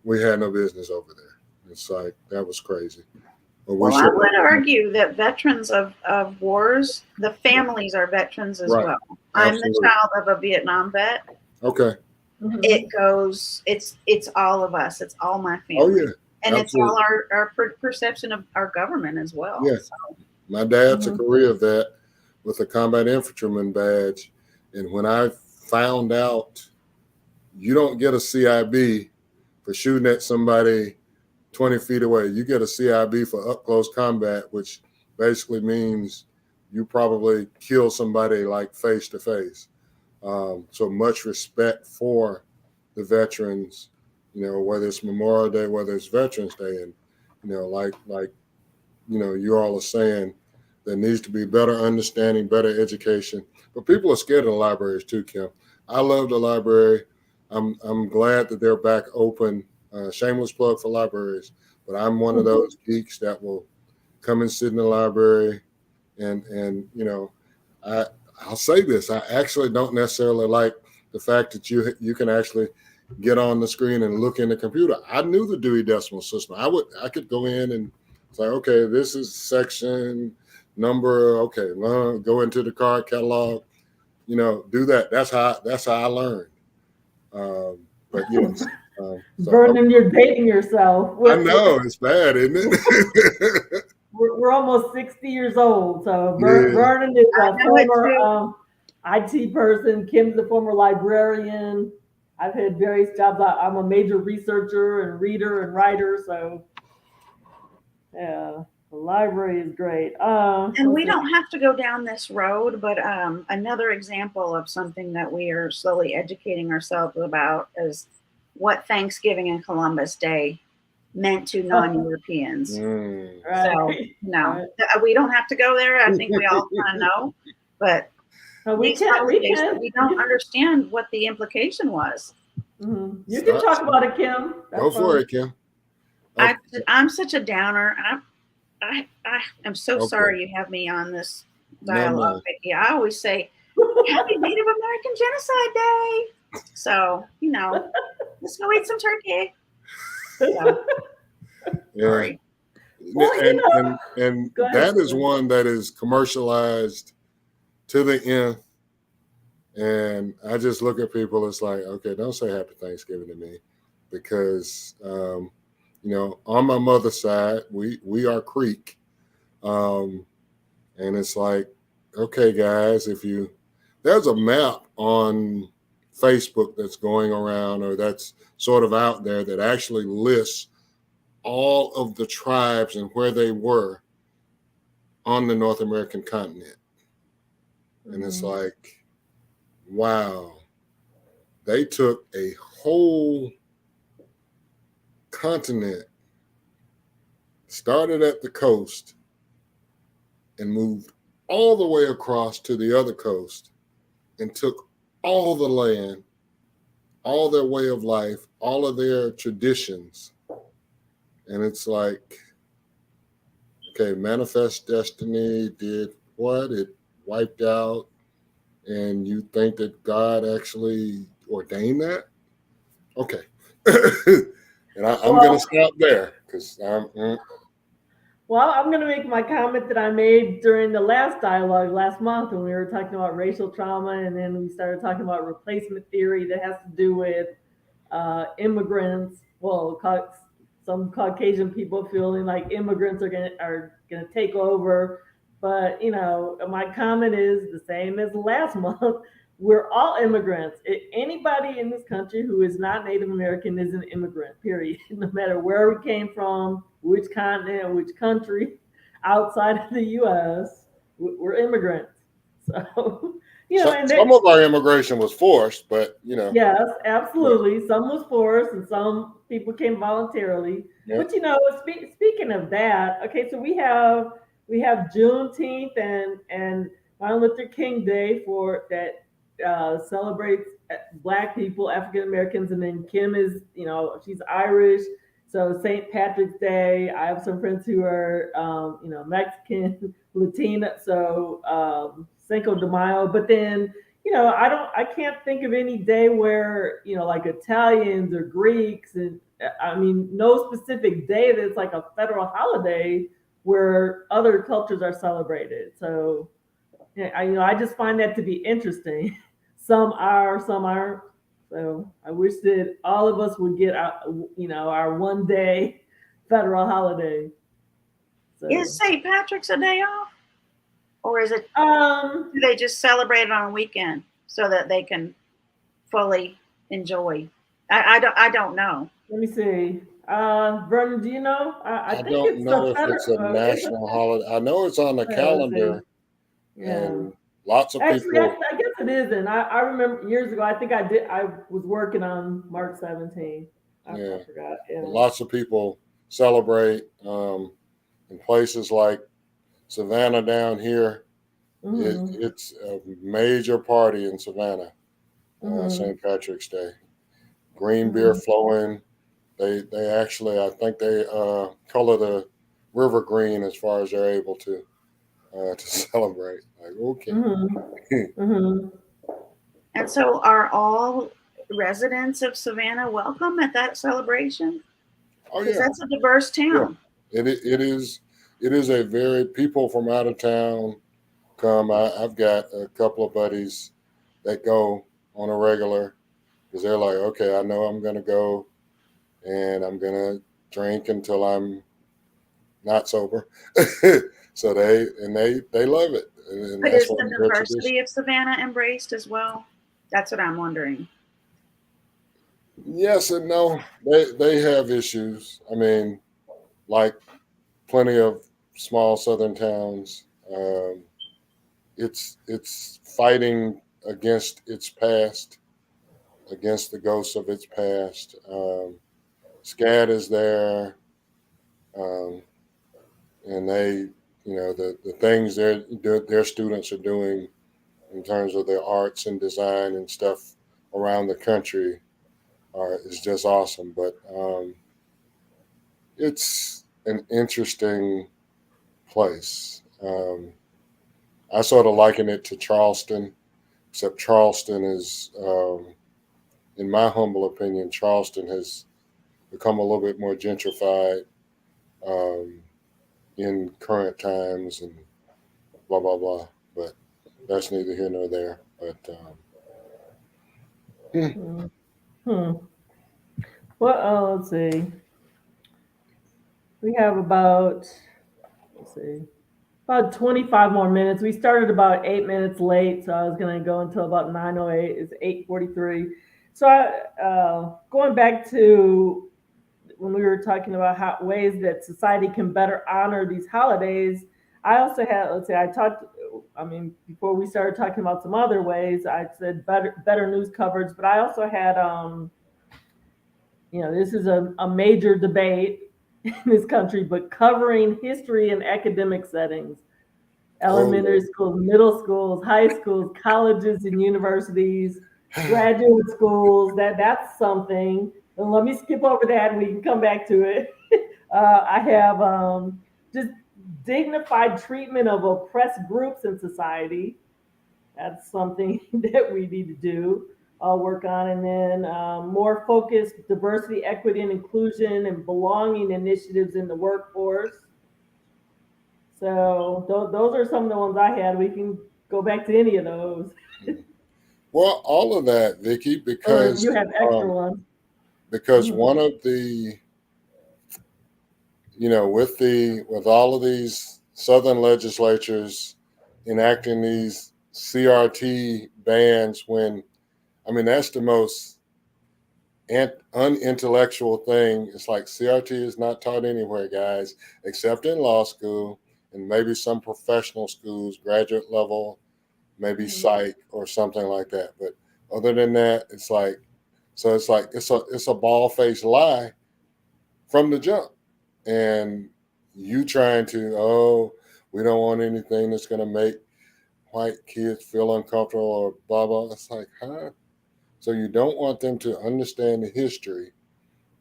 we had no business over there. It's like, that was crazy. Well, I would argue that veterans of wars, the families are veterans as well. I'm the child of a Vietnam vet. Okay. It goes, it's all of us. It's all my family. Oh, yeah. And it's all our perception of our government as well. Yeah. So. My dad's a Korea vet with a combat infantryman badge. And when I found out you don't get a CIB for shooting at somebody 20 feet away, you get a CIB for up close combat, which basically means you probably kill somebody like face to face. So much respect for the veterans, whether it's Memorial Day, whether it's Veterans Day. And, like you all are saying, there needs to be better understanding, better education. But people are scared of the libraries too, Kim. I love the library. I'm glad that they're back open. Shameless plug for libraries. But I'm one of those geeks that will come and sit in the library. And I'll say this. I actually don't necessarily like the fact that you can actually get on the screen and look in the computer. I knew the Dewey Decimal System. I could go in and say, okay, this is section number. Okay, go into the card catalog. Do that. That's how I learned. But Vernon, you're dating yourself. I know it's bad, isn't it? We're almost 60 years old. So Vernon is a former IT person. Kim's a former librarian. I've had various jobs. I'm a major researcher and reader and writer. So yeah, the library is great. And we don't have to go down this road, but another example of something that we are slowly educating ourselves about is what Thanksgiving and Columbus Day meant to non-Europeans. So no, we don't have to go there. I think we all kind of know, but we don't understand what the implication was. You can talk about it, Kim. Go for it, Kim. I'm such a downer. I am so Okay. sorry you have me on this No, dialogue, no. Vicky. I always say Happy Native American Genocide Day. So, let's go eat some turkey. So, Yeah. sorry. Well, And go ahead, that is Steve. one that is commercialized to the nth. And I just look at people, it's like, okay, don't say happy Thanksgiving to me, because on my mother's side, we are Creek. And it's like, okay, guys, there's a map on Facebook that's going around, or that's sort of out there, that actually lists all of the tribes and where they were on the North American continent. And it's like, wow, they took a whole continent, started at the coast, and moved all the way across to the other coast, and took all the land, all their way of life, all of their traditions. And it's like, okay, Manifest Destiny did what? It wiped out, and you think that God actually ordained that? Okay. And I'm going to stop there, because Well, I'm going to make my comment that I made during the last dialogue last month when we were talking about racial trauma, and then we started talking about replacement theory that has to do with immigrants. Well, some Caucasian people feeling like immigrants are gonna take over, but my comment is the same as last month. We're all immigrants. Anybody in this country who is not Native American is an immigrant, period. No matter where we came from, which continent, which country outside of the US, we're immigrants. So, and some of our immigration was forced, but yes, absolutely. Some was forced and some people came voluntarily. Yeah. But speaking of that, okay, so we have Juneteenth and Martin Luther King Day for that celebrates Black people, African Americans, and then Kim is she's Irish, so St. Patrick's Day. I have some friends who are Mexican, Latina, so Cinco de Mayo. But then I can't think of any day where like Italians or Greeks, and I mean no specific day that's like a federal holiday where other cultures are celebrated. So I just find that to be interesting. Some are, some aren't. So I wish that all of us would get our one day federal holiday. So, Is St. Patrick's a day off? Or do um, they just celebrate it on a weekend so that they can fully enjoy? I don't know. let me see. Vernon, do you know? I I think don't it's know the if it's a federal. national holiday. I know it's on the Let's see. calendar, Yeah. and lots of Actually, people. I guess it isn't. I remember years ago. I think I did. I was working on March 17th. I forgot. Yeah. Lots of people celebrate in places like Savannah down here. It's a major party in Savannah, St. Patrick's Day. Green beer flowing. They actually, I think they color the river green as far as they're able to celebrate. Like, okay. And so, are all residents of Savannah welcome at that celebration? Oh Because yeah, that's a diverse town. yeah. It is a very, people from out of town come. I've got a couple of buddies that go on a regular, because they're like, okay, I know I'm gonna go, and I'm gonna drink until I'm not sober. So they love it, and But that's is one the of their traditions. diversity of Savannah embraced as well? That's what I'm wondering. Yes and no. They have issues. I mean, like plenty of small southern towns. It's fighting against its past, against the ghosts of its past. SCAD is there, and the things their students are doing in terms of their arts and design and stuff around the country is just awesome. But it's an interesting place. I sort of liken it to Charleston, except Charleston is, in my humble opinion, Charleston has become a little bit more gentrified um, in current times and blah, blah, blah. But that's neither here nor there. But Hmm. Well, let's see. We have about, let's see, about 25 more minutes. We started about 8 minutes late, so I was going to go until about 9:08. It's 8:43. So, going back to when we were talking about how ways that society can better honor these holidays, I also had, let's say, before we started talking about some other ways, I said better news coverage, but I also had, this is a major debate in this country, but covering history in academic settings, oh, elementary schools, middle schools, high schools, colleges and universities, graduate schools, that's something. And let me skip over that and we can come back to it. I have just dignified treatment of oppressed groups in society. That's something that we need to do, work on. And then more focused diversity, equity, and inclusion and belonging initiatives in the workforce. So those are some of the ones I had. We can go back to any of those. well, all of that, Vicky, Or because you have extra ones. because Mhm. one of the, with all of these Southern legislatures enacting these CRT bans, when I mean that's the most unintellectual thing. It's like CRT is not taught anywhere, guys, except in law school and maybe some professional schools, graduate level, maybe Mhm. psych or something like that. But other than that, it's like it's a bald faced lie from the jump. And you trying to, we don't want anything that's gonna make white kids feel uncomfortable or blah blah. It's like, huh? So you don't want them to understand the history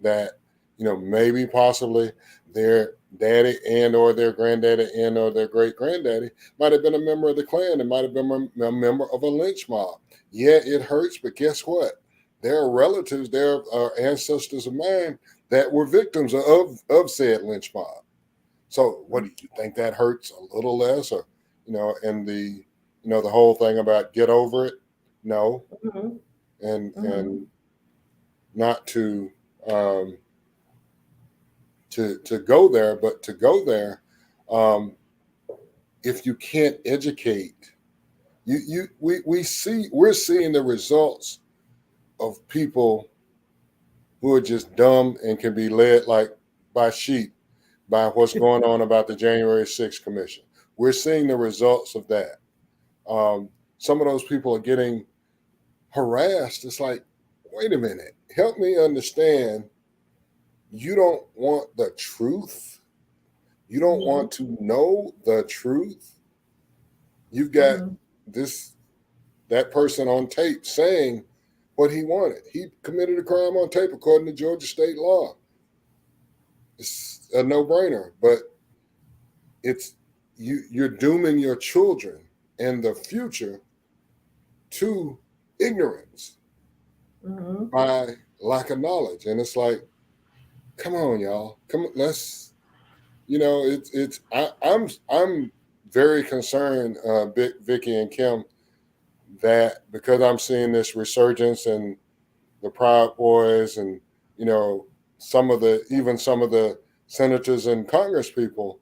that, maybe possibly their daddy and or their granddaddy and or their great granddaddy might have been a member of the Klan and might have been a member of a lynch mob. Yeah, it hurts, but guess what? There are relatives, there are ancestors of mine that were victims of said lynch mob. So what do you think, that hurts a little less? Or, and the whole thing about get over it? No. Mhm. And Mhm. not to to go there, but to go there, um, if you can't educate, we're seeing the results of people who are just dumb and can be led like by sheep by what's going on about the January 6th Commission. We're seeing the results of that. Some of those people are getting harassed. It's like, wait a minute, help me understand. You don't want the truth. You don't Mhm. want to know the truth. You've got Mhm. that person on tape saying what he wanted. He committed a crime on tape according to Georgia state law. It's a no-brainer, but it's you're dooming your children and the future to ignorance Mhm. by lack of knowledge. And it's like, come on, y'all. Come on, let's, I'm very concerned, Vicky and Kim, that because I'm seeing this resurgence in the Proud Boys and some of the senators and Congress people,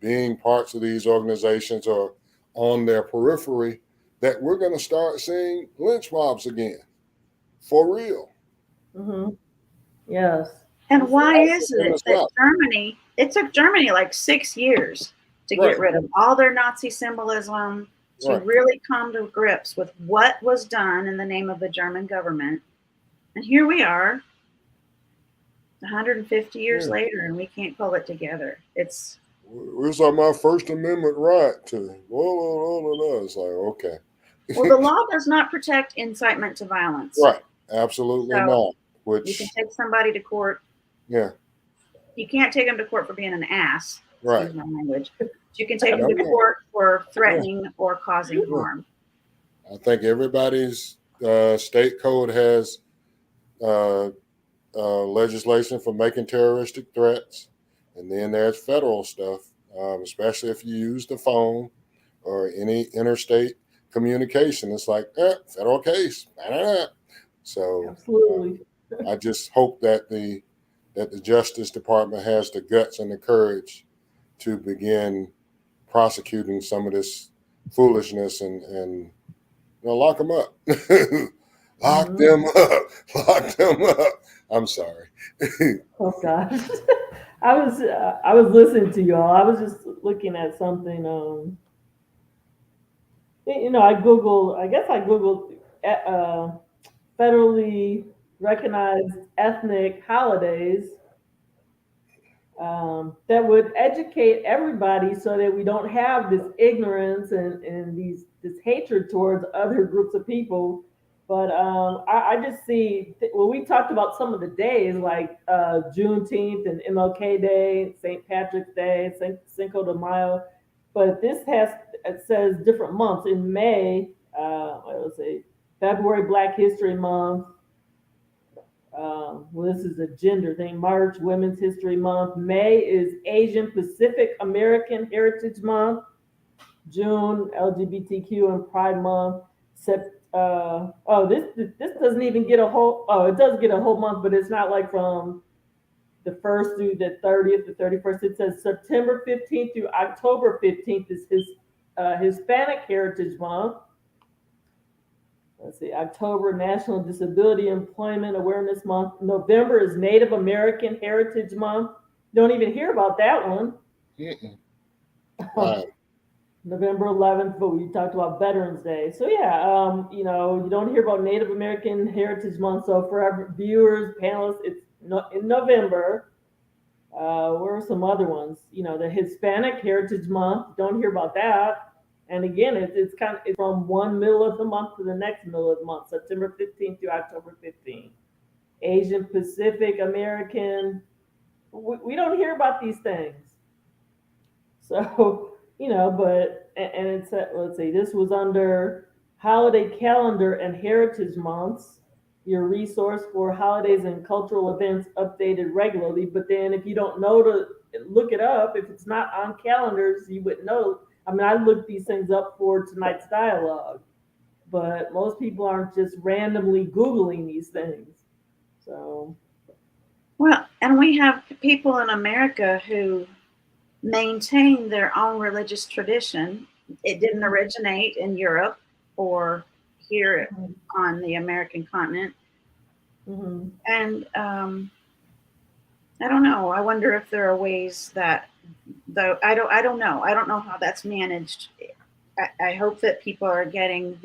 being parts of these organizations or on their periphery, that we're going to start seeing lynch mobs again, for real. Mhm. Yes. And why is In the it that South. Germany, it took Germany like 6 years to Right, get rid of all their Nazi symbolism, to right. really come to grips with what was done in the name of the German government. And here we are, 150 years Yeah. later, and we can't pull it together. It's It's like my First Amendment right to, it's like, okay. well, the law does not protect incitement to violence. Right, absolutely So not. you can Which, take somebody to court. yeah, You can't take them to court for being an ass. Right. excuse my language. You can take No, them to no. court for threatening or causing harm. I think everybody's state code has legislation for making terroristic threats, and then there's federal stuff, especially if you use the phone or any interstate communication. It's like federal case. So Absolutely. I just hope that the Justice Department has the guts and the courage to begin prosecuting some of this foolishness and lock them up. Lock Mhm. them up. Lock them up. I'm sorry. Oh gosh. I was listening to y'all. I was just looking at something. I guess I googled federally recognized ethnic holidays that would educate everybody so that we don't have this ignorance and this hatred towards other groups of people. But I just see when we talked about some of the days like Juneteenth and MLK Day, St. Patrick's Day, Cinco de Mayo, but it says different months. In May, let's see, February Black History Month. Well, this is a gender thing. March, Women's History Month. May is Asian Pacific American Heritage Month. June, LGBTQ and Pride Month. This doesn't even get a whole. Oh, it does get a whole month, but it's not like from the 1st through the 30th, the 31st. It says September 15th through October 15th is Hispanic Heritage Month. Let's see, October, National Disability Employment Awareness Month. November is Native American Heritage Month. Don't even hear about that one. Wow. November 11th, but we talked about Veterans Day. So yeah, you don't hear about Native American Heritage Month. So for our viewers, panelists, it's in November. Where are some other ones? The Hispanic Heritage Month. Don't hear about that. And again, it's from one middle of the month to the next middle of the month, September 15th through October 15th. Asian Pacific American. We don't hear about these things. So, but, and it's, let's see, this was under Holiday Calendar and Heritage Months, your resource for holidays and cultural events updated regularly. But then if you don't know to look it up, if it's not on calendars, you wouldn't know. I mean, I looked these things up for tonight's dialogue, but most people aren't just randomly Googling these things. So, Well, and we have people in America who maintain their own religious tradition. It didn't originate in Europe or here on the American continent. mm-hmm. And I don't know. I wonder if there are ways that, though I don't know. I don't know how that's managed. I hope that people are getting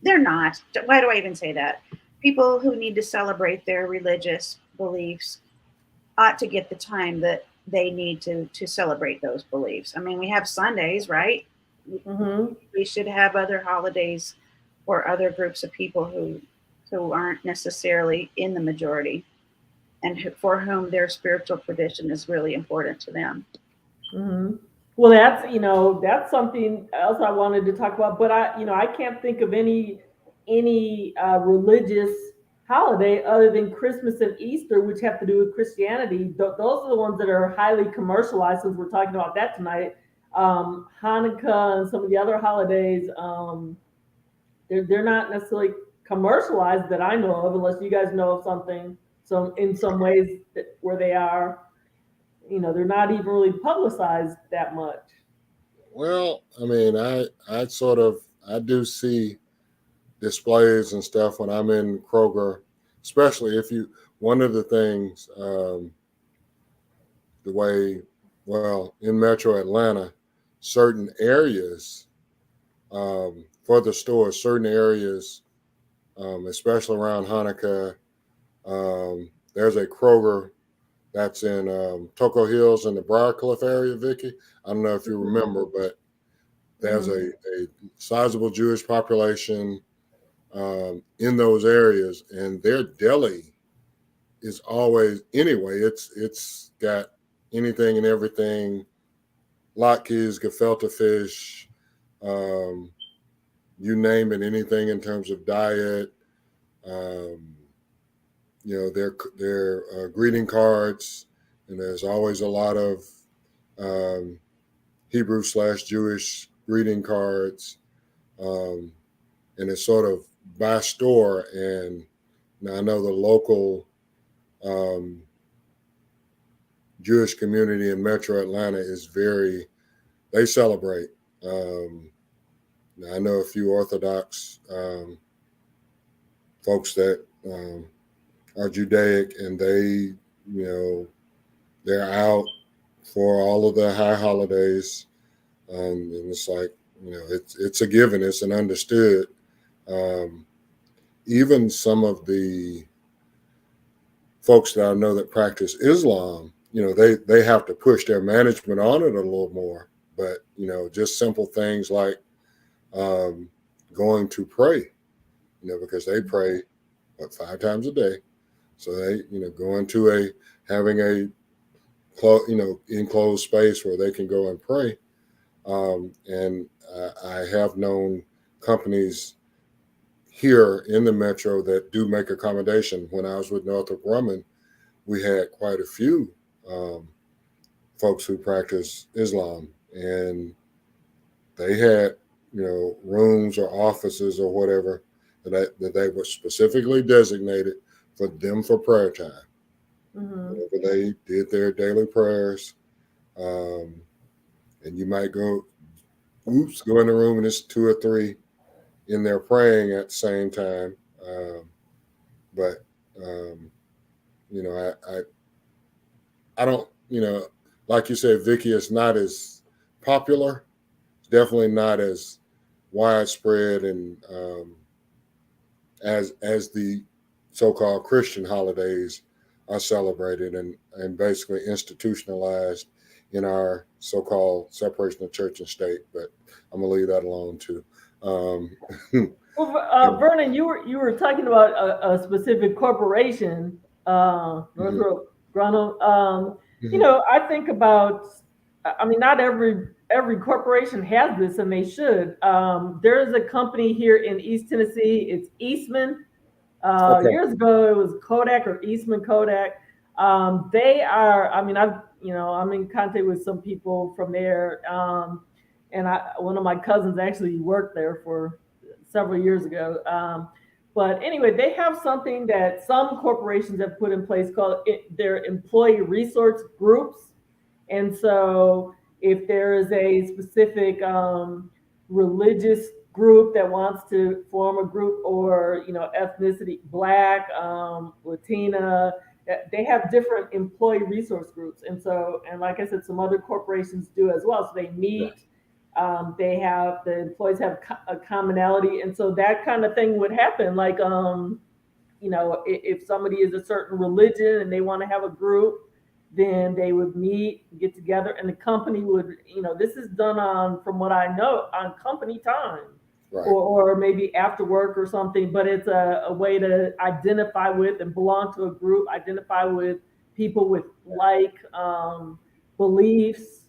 they're not. Why do I even say that? People who need to celebrate their religious beliefs ought to get the time that they need to celebrate those beliefs. I mean, we have Sundays, right? Mm-hmm. We should have other holidays for other groups of people who aren't necessarily in the majority and for whom their spiritual tradition is really important to them. Mm-hmm. Well, that's something else I wanted to talk about, but I can't think of any religious holiday other than Christmas and Easter, which have to do with Christianity. Those are the ones that are highly commercialized, since we're talking about that tonight. Hanukkah and some of the other holidays, they're not necessarily commercialized that I know of, unless you guys know of something. So in some ways where they are. They're not even really publicized that much. Well, I mean, I do see displays and stuff when I'm in Kroger, especially one of the things, the way, well, in Metro Atlanta, certain areas for the stores, certain areas, especially around Hanukkah, there's a Kroger that's in Toco Hills in the Briarcliff area, Vicky. I don't know if you remember, but there's a sizable Jewish population in those areas, and their deli is always, anyway, it's got anything and everything, latkes, gefilte fish, you name it, anything in terms of diet. Their greeting cards, and there's always a lot of Hebrew/Jewish greeting cards, and it's sort of by store. And now I know the local Jewish community in Metro Atlanta is they celebrate. Now I know a few Orthodox folks that are Judaic, and they're out for all of the high holidays, and it's like, it's a given, it's an understood. Even some of the folks that I know that practice Islam, they have to push their management on it a little more. But just simple things like going to pray, because they pray 5 times a day. So they, go into having a enclosed space where they can go and pray. And I have known companies here in the metro that do make accommodation. When I was with Northrop Grumman, we had quite a few folks who practice Islam, and they had, rooms or offices or whatever that they were specifically designated for them for prayer time. Whenever they did their daily prayers, and you might go in the room and it's 2 or 3 in there praying at the same time. I don't, like you said, Vicky, it's not as popular. It's definitely not as widespread and as the so-called Christian holidays are celebrated and basically institutionalized in our so-called separation of church and state. But I'm gonna leave that alone too. Well, Vernon, you were talking about a specific corporation, Northrop Grumman. I think about. I mean, not every corporation has this, and they should. There is a company here in East Tennessee. It's Eastman. Okay. Years ago, it was Kodak or Eastman Kodak. They are. I mean, I'm in contact with some people from there, and one of my cousins actually worked there for several years ago. But anyway, they have something that some corporations have put in place called their employee resource groups. And so if there is a specific religious group that wants to form a group, or ethnicity, Black, Latina, they have different employee resource groups. And so, and like I said, some other corporations do as well. So they meet. The employees have a commonality, and so that kind of thing would happen. Like, if somebody is a certain religion and they want to have a group, then they would meet, get together, and the company would, this is done from what I know, on company time, Right. or maybe after work or something. But it's a way to identify with and belong to a group, identify with people with like beliefs.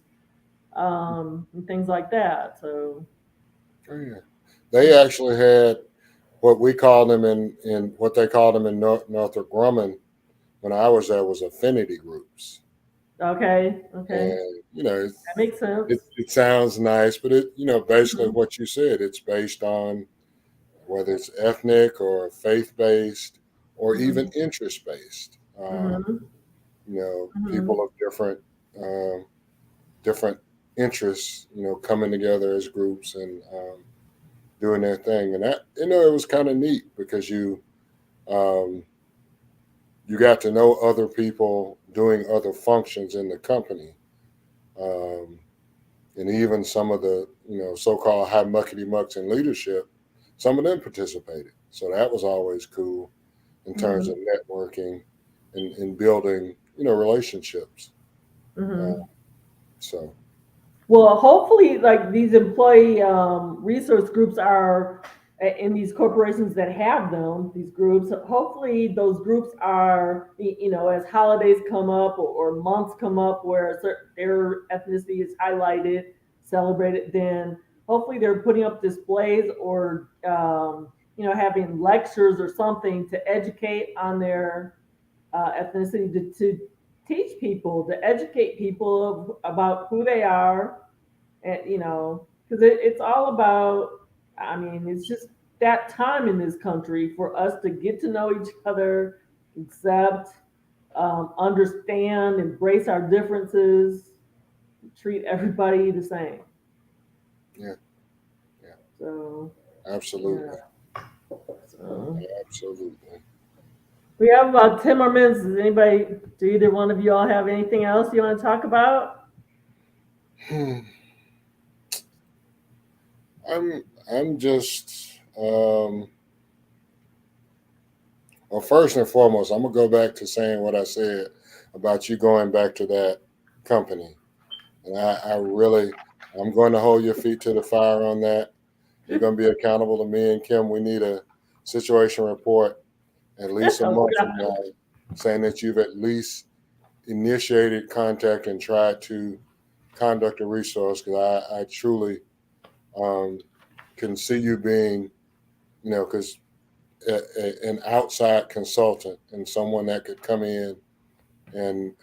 And things like that. So, they actually had what we called them in what they called them in Northrop Grumman when I was there was affinity groups. okay, And that makes sense. it sounds nice, but basically what you said, it's based on whether it's ethnic or faith based or even interest based. People of different interests, coming together as groups and doing their thing. And that, it was kind of neat because you got to know other people doing other functions in the company. And even some of the, so-called high muckety mucks in leadership, some of them participated. So that was always cool in terms of networking and building, relationships. So. Well, hopefully, like these employee resource groups are in these corporations that have them, these groups. Hopefully, those groups are, as holidays come up or months come up where their ethnicity is highlighted, celebrated, then hopefully they're putting up displays or, having lectures or something to educate on their ethnicity, to teach people, to educate people about who they are, and because it's all about, I mean, it's just that time in this country for us to get to know each other, accept, understand, embrace our differences, treat everybody the same. Yeah. Yeah. So Absolutely. yeah. So Absolutely. we have about 10 more minutes. Does anybody, do either one of you all have anything else you want to talk about? Hmm. I'm just well, first and foremost, I'm gonna go back to saying what I said about you going back to that company. And I really, I'm going to hold your feet to the fire on that. You're going to be accountable to me and Kim. We need a situation report at least a Oh, month from God. now, saying that you've at least initiated contact and tried to conduct a resource. Because I truly um, can see you being, because an outside consultant and someone that could come in and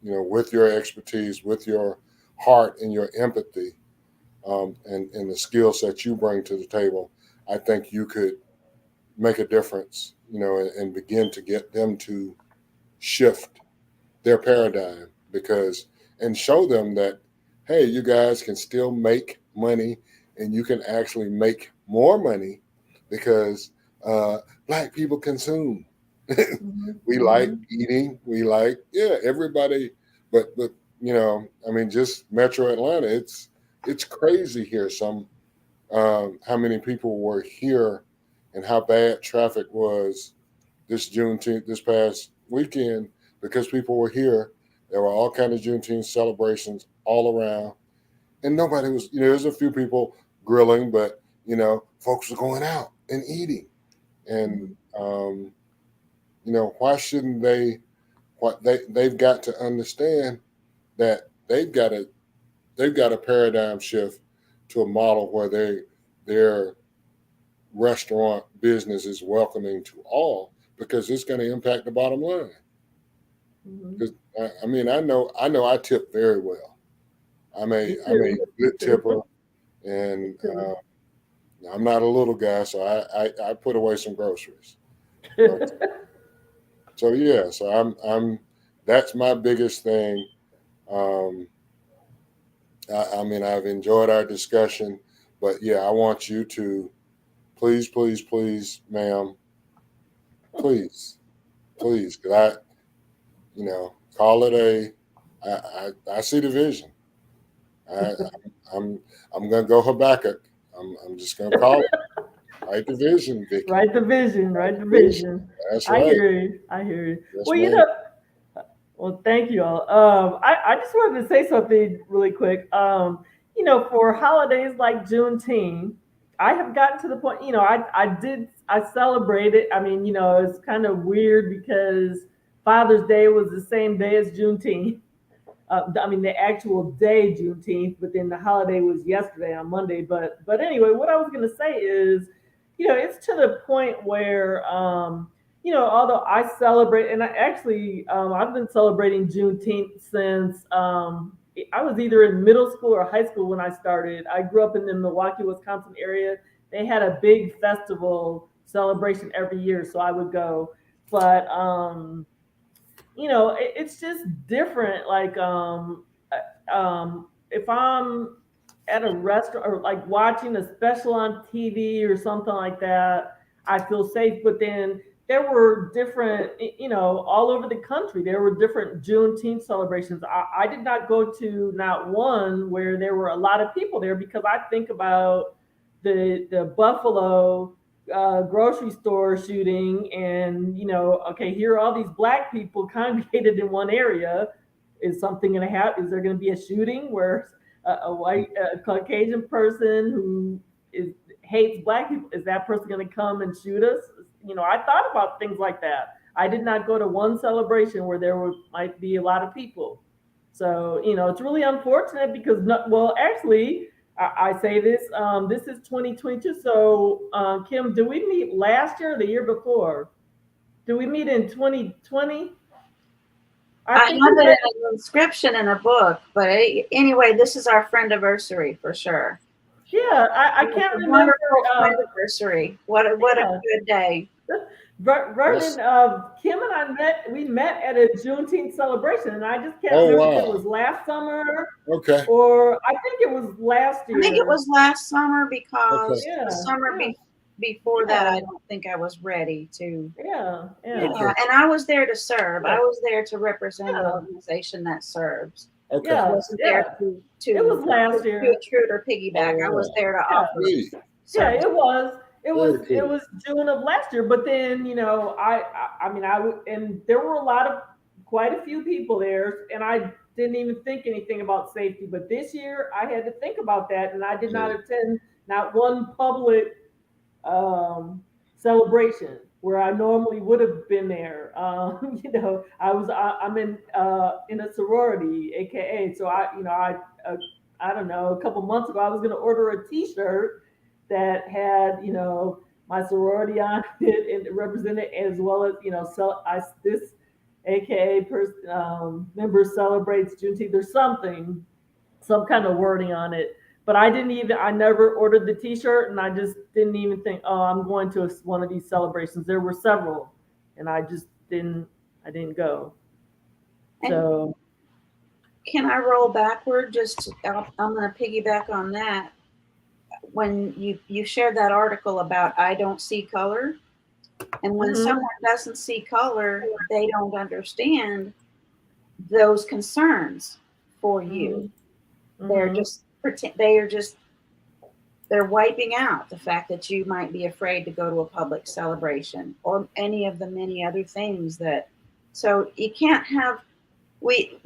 with your expertise, with your heart and your empathy, and the skill set you bring to the table, I think you could make a difference, and begin to get them to shift their paradigm, because and show them that, hey, you guys can still make money, and you can actually make more money because black people consume. Mhm, We like mhm. eating. We like, yeah, everybody. But I mean, just Metro Atlanta, it's crazy here. How many people were here, and how bad traffic was this Juneteenth, this past weekend, because people were here. There were all kind of Juneteenth celebrations all around, and nobody was. There's a few people grilling, but folks were going out and eating, and Mhm. why shouldn't they? What they've got to understand that they've got a paradigm shift to a model where their restaurant business is welcoming to all, because it's going to impact the bottom line. Mhm. Because I mean, I know I tip very well. Me I'm a too. Me good too. tipper, Me and too. I'm not a little guy, so I put away some groceries. But so yeah, so I'm that's my biggest thing. Um, I mean, I've enjoyed our discussion, but yeah, I want you to please, please, please, ma'am, please, because call it I see the vision. I, I'm I'm gonna go Habakkuk. I'm just gonna call it. Write the vision, Vicky. Write the vision. Write Write the the vision. vision. That's I right. hear you. I hear you. Yes, Well, ma'am. well, thank you all. I just wanted to say something really quick. For holidays like Juneteenth, I have gotten to the point, I celebrated. I mean, it's kind of weird because Father's Day was the same day as Juneteenth. I mean, the actual day Juneteenth, but then the holiday was yesterday on Monday. But anyway, what I was going to say is, it's to the point where, although I celebrate, and I've been celebrating Juneteenth since I was either in middle school or high school when I started. I grew up in the Milwaukee, Wisconsin area. They had a big festival celebration every year, so I would go. But it's just different. Like, if I'm at a restaurant or like watching a special on TV or something like that, I feel safe. But then there were different, all over the country, there were different Juneteenth celebrations. I did not go to not one where there were a lot of people there, because I think about the Buffalo grocery store shooting, and okay, here are all these black people congregated in one area. Is something going to happen? Is there going to be a shooting where a white Caucasian person who is hates Black people, is that person going to come and shoot us? You know, I thought about things like that. I did not go to one celebration where might be a lot of people. So, you know, it's really unfortunate because, well, actually, I say this, this is 2022. So, Kim, did we meet last year or the year before? Did we meet in 2020? I have think it we in met, an inscription in a book, but anyway, this is our friend anniversary for sure. yeah, I It's can't a remember. wonderful friend anniversary. What a Yeah. good day. Vernon, Kim and I met. We met at a Juneteenth celebration, and I just can't Oh, remember if it wow. was last summer Okay. or I think it was last year. I think it was last summer Okay. because Yeah, the summer yeah, before that, yeah, I don't think I was ready to. yeah, Yeah, Okay. and I was there to serve. I yeah, was there to represent an yeah, organization that serves. Okay. I yeah, wasn't yeah. there to It was last year. intrude or piggyback. I Oh, was wow. there to Yeah, offer Sweet. yeah. service. It was. Very It cool. was June of last year. But then, you know, I mean, and there were quite a few people there, and I didn't even think anything about safety. But this year, I had to think about that, and I did not Yeah. attend not one public celebration where I normally would have been there. You know, I'm in a sorority, aka. So I don't know. A couple months ago, I was going to order a T-shirt that had my sorority on it and represented, as well as this aka person member celebrates Juneteenth or something, some kind of wording on it. But I never ordered the T-shirt, and I just didn't even think, oh, I'm going to one of these celebrations. There were several, and I didn't go. And So can I roll backward? I'm going to piggyback on that. When you shared that article about I don't see color, and when mhm, someone doesn't see color, they don't understand those concerns for you. mhm, They're mhm, just they are just they're wiping out the fact that you might be afraid to go to a public celebration or any of the many other things that. So you can't have we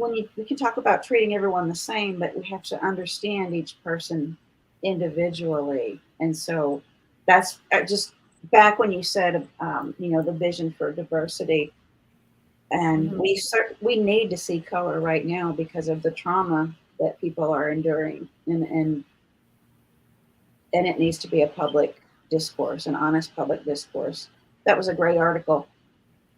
can talk about treating everyone the same, but we have to understand each person individually. And so that's just back when you said the vision for diversity. And mhm. we need to see color right now because of the trauma that people are enduring, and it needs to be a public discourse, an honest public discourse. That was a great article.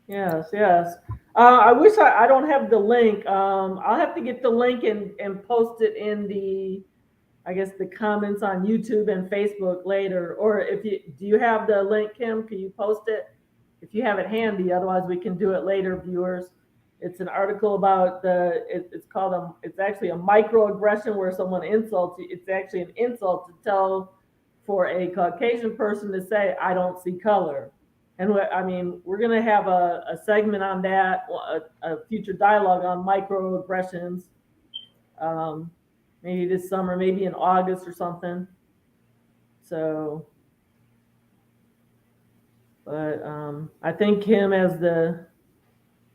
Yes, yes. I wish I don't have the link. I'll have to get the link and post it in I guess the comments on YouTube and Facebook later. Or if you do you have the link, Kim? Can you post it if you have it handy? Otherwise, we can do it later, viewers. It's an article about it's actually a microaggression where someone insults you. It's actually an insult to tell for a Caucasian person to say, I don't see color. And I mean, we're going to have a segment on that, a future dialogue on microaggressions, um, maybe this summer, maybe in August or something. So, but I think Kim as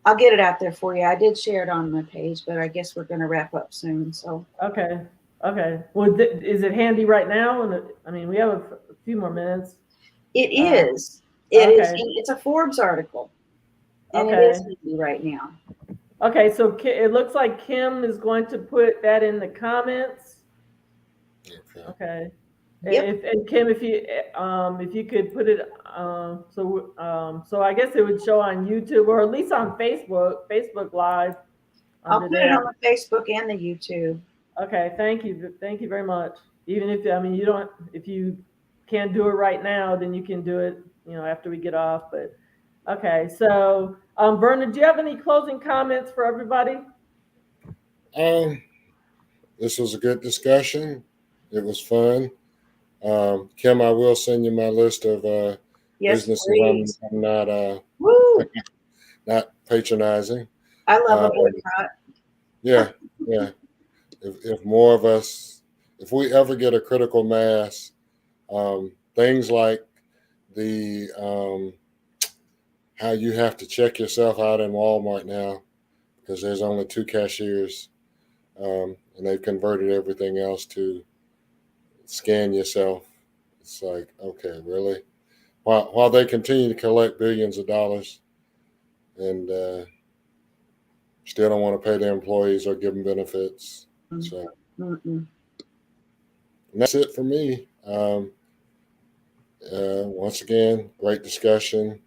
I'll get it out there for you. I did share it on my page, but I guess we're going to wrap up soon. So okay, okay. Well, is it handy right now? And I mean, we have a few more minutes. it Uh, is. It is. okay, It's a Forbes article, and it okay, is handy right now. okay. So it looks like Kim is going to put that in the comments. Okay. Okay. Yep. And Kim, if you could put it so I guess it would show on YouTube or at least on Facebook Live I'll under put it there. on the Facebook and the YouTube. Okay, thank you very much. Even if I mean you don't if you can't do it right now, then you can do it after we get off. But okay, so Vernon, do you have any closing comments for everybody? This was a good discussion. It was fun. Kim, I will send you my list of Yes, businesses please. I'm not Woo! not patronizing. I love a Uh, boycott. yeah, yeah. If more of us, if we ever get a critical mass, things like the how you have to check yourself out in Walmart now because there's only two cashiers, and they've converted everything else to scan yourself. It's like, okay, really? While they continue to collect billions of dollars and still don't want to pay their employees or give them benefits. So Mm-mm. and that's it for me. Once again, great discussion.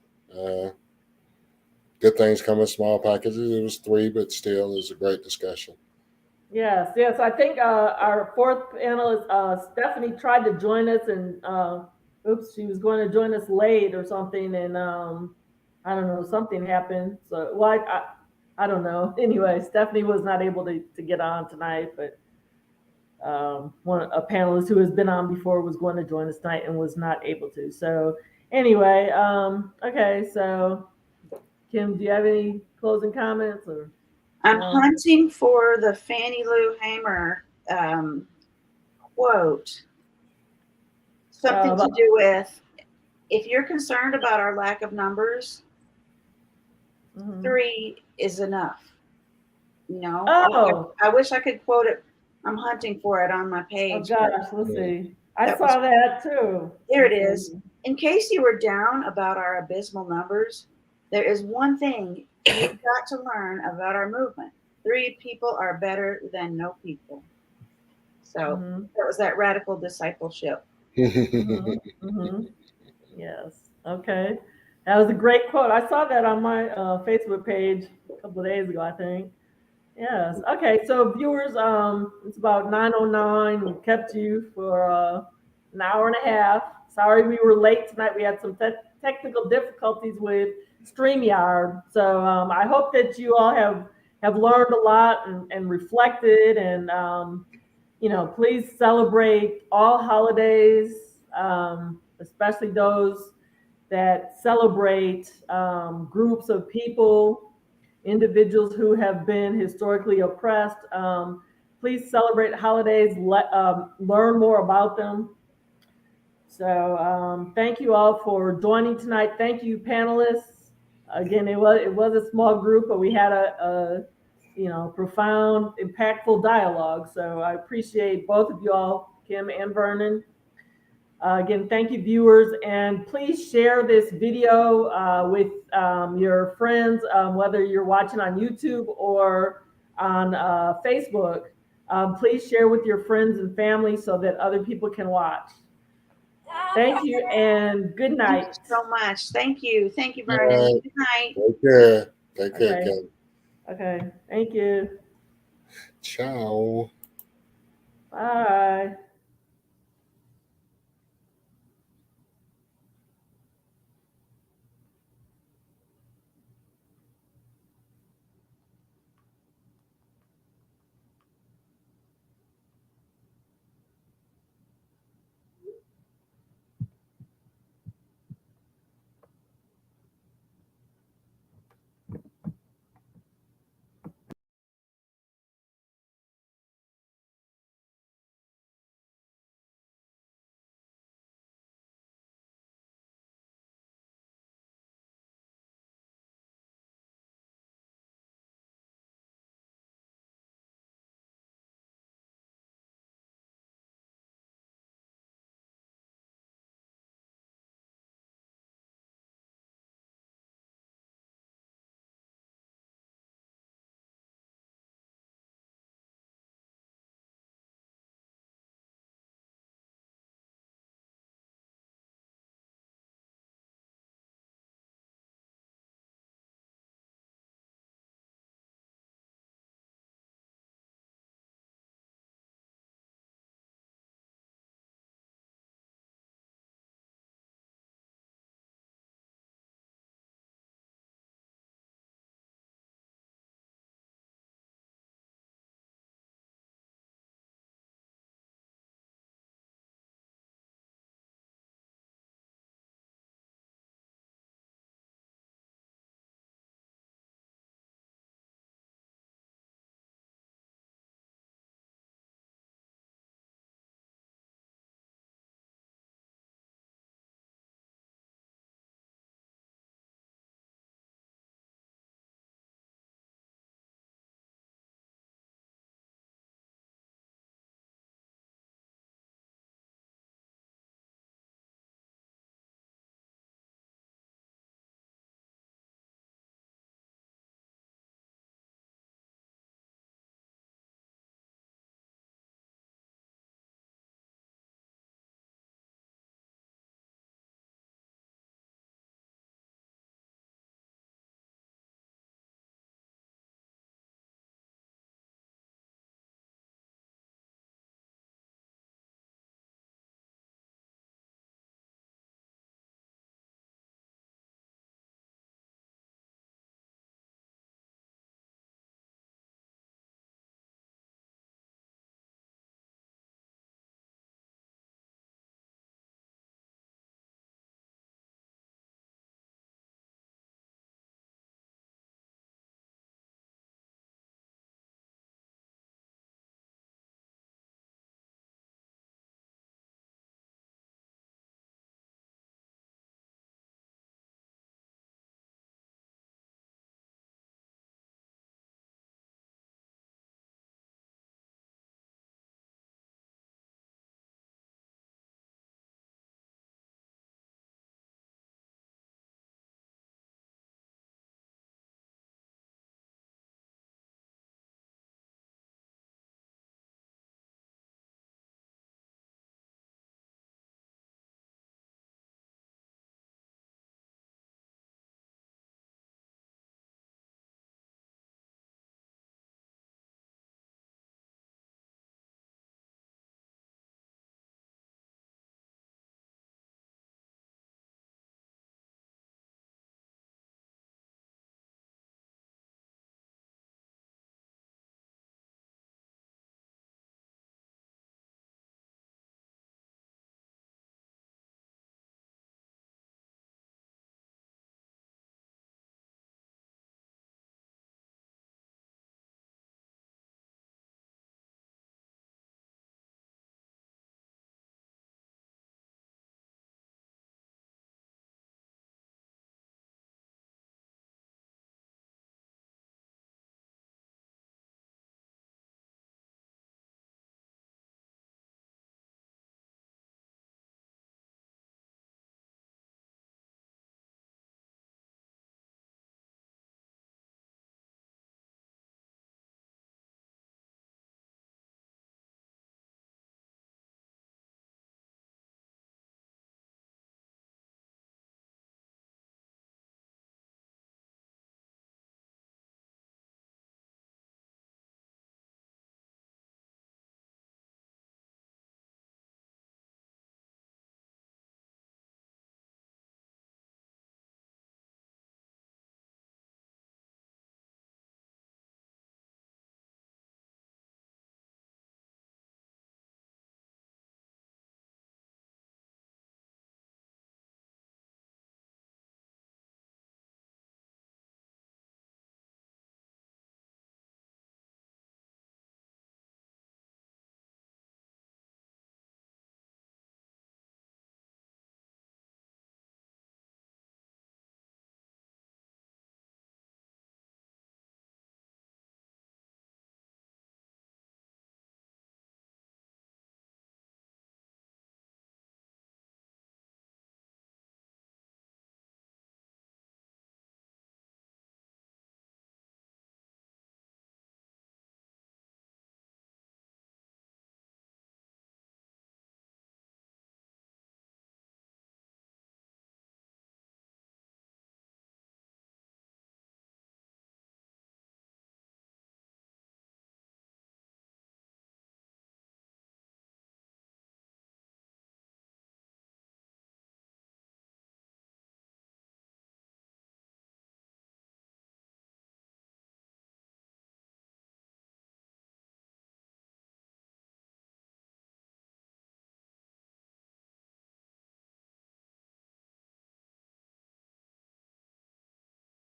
Good things come in small packages. It was 3, but still, it was a great discussion. Yes, yes. I think our fourth panelist, Stephanie, tried to join us, and oops, she was going to join us late or something, and I don't know, something happened. So, well, I don't know. Anyway, Stephanie was not able to get on tonight, but a panelist who has been on before was going to join us tonight and was not able to. So, anyway, okay. So, Kim, do you have any closing comments or? I'm No? hunting for the Fanny Lou Hamer quote. Something to do with, if you're concerned about our lack of numbers, Mhm. 3 is enough. You know, Oh. I wish I could quote it. I'm hunting for it on my Oh page. gosh, let's see. I That saw that too. There it Let's is. see. In case you were down about our abysmal numbers, there is one thing you've got to learn about our movement. 3 people are better than no people. So that was that radical discipleship. Yes. Okay. That was a great quote. I saw that on my Facebook page a couple of days ago, I think. Yes. Okay. So viewers, it's about 9:09. We kept you for an hour and a half. Sorry we were late tonight. We had some technical difficulties with StreamYard. So I hope that you all have learned a lot and reflected, and please celebrate all holidays, especially those that celebrate groups of people, individuals who have been historically oppressed. Please celebrate holidays, learn more about them. So thank you all for joining tonight. Thank you, panelists. Again, it was a small group, but we had a profound, impactful dialogue. So I appreciate both of you all, Kim and Vernon. Again, thank you, viewers, and please share this video with your friends, whether you're watching on YouTube or on Facebook. Please share with your friends and family so that other people can watch. Thank you, and good night. Thank you so much. Thank you. Thank you, Vernon. Right. Good night. Take care. Take care, Okay. Kevin. Okay. Thank you. Ciao. Bye.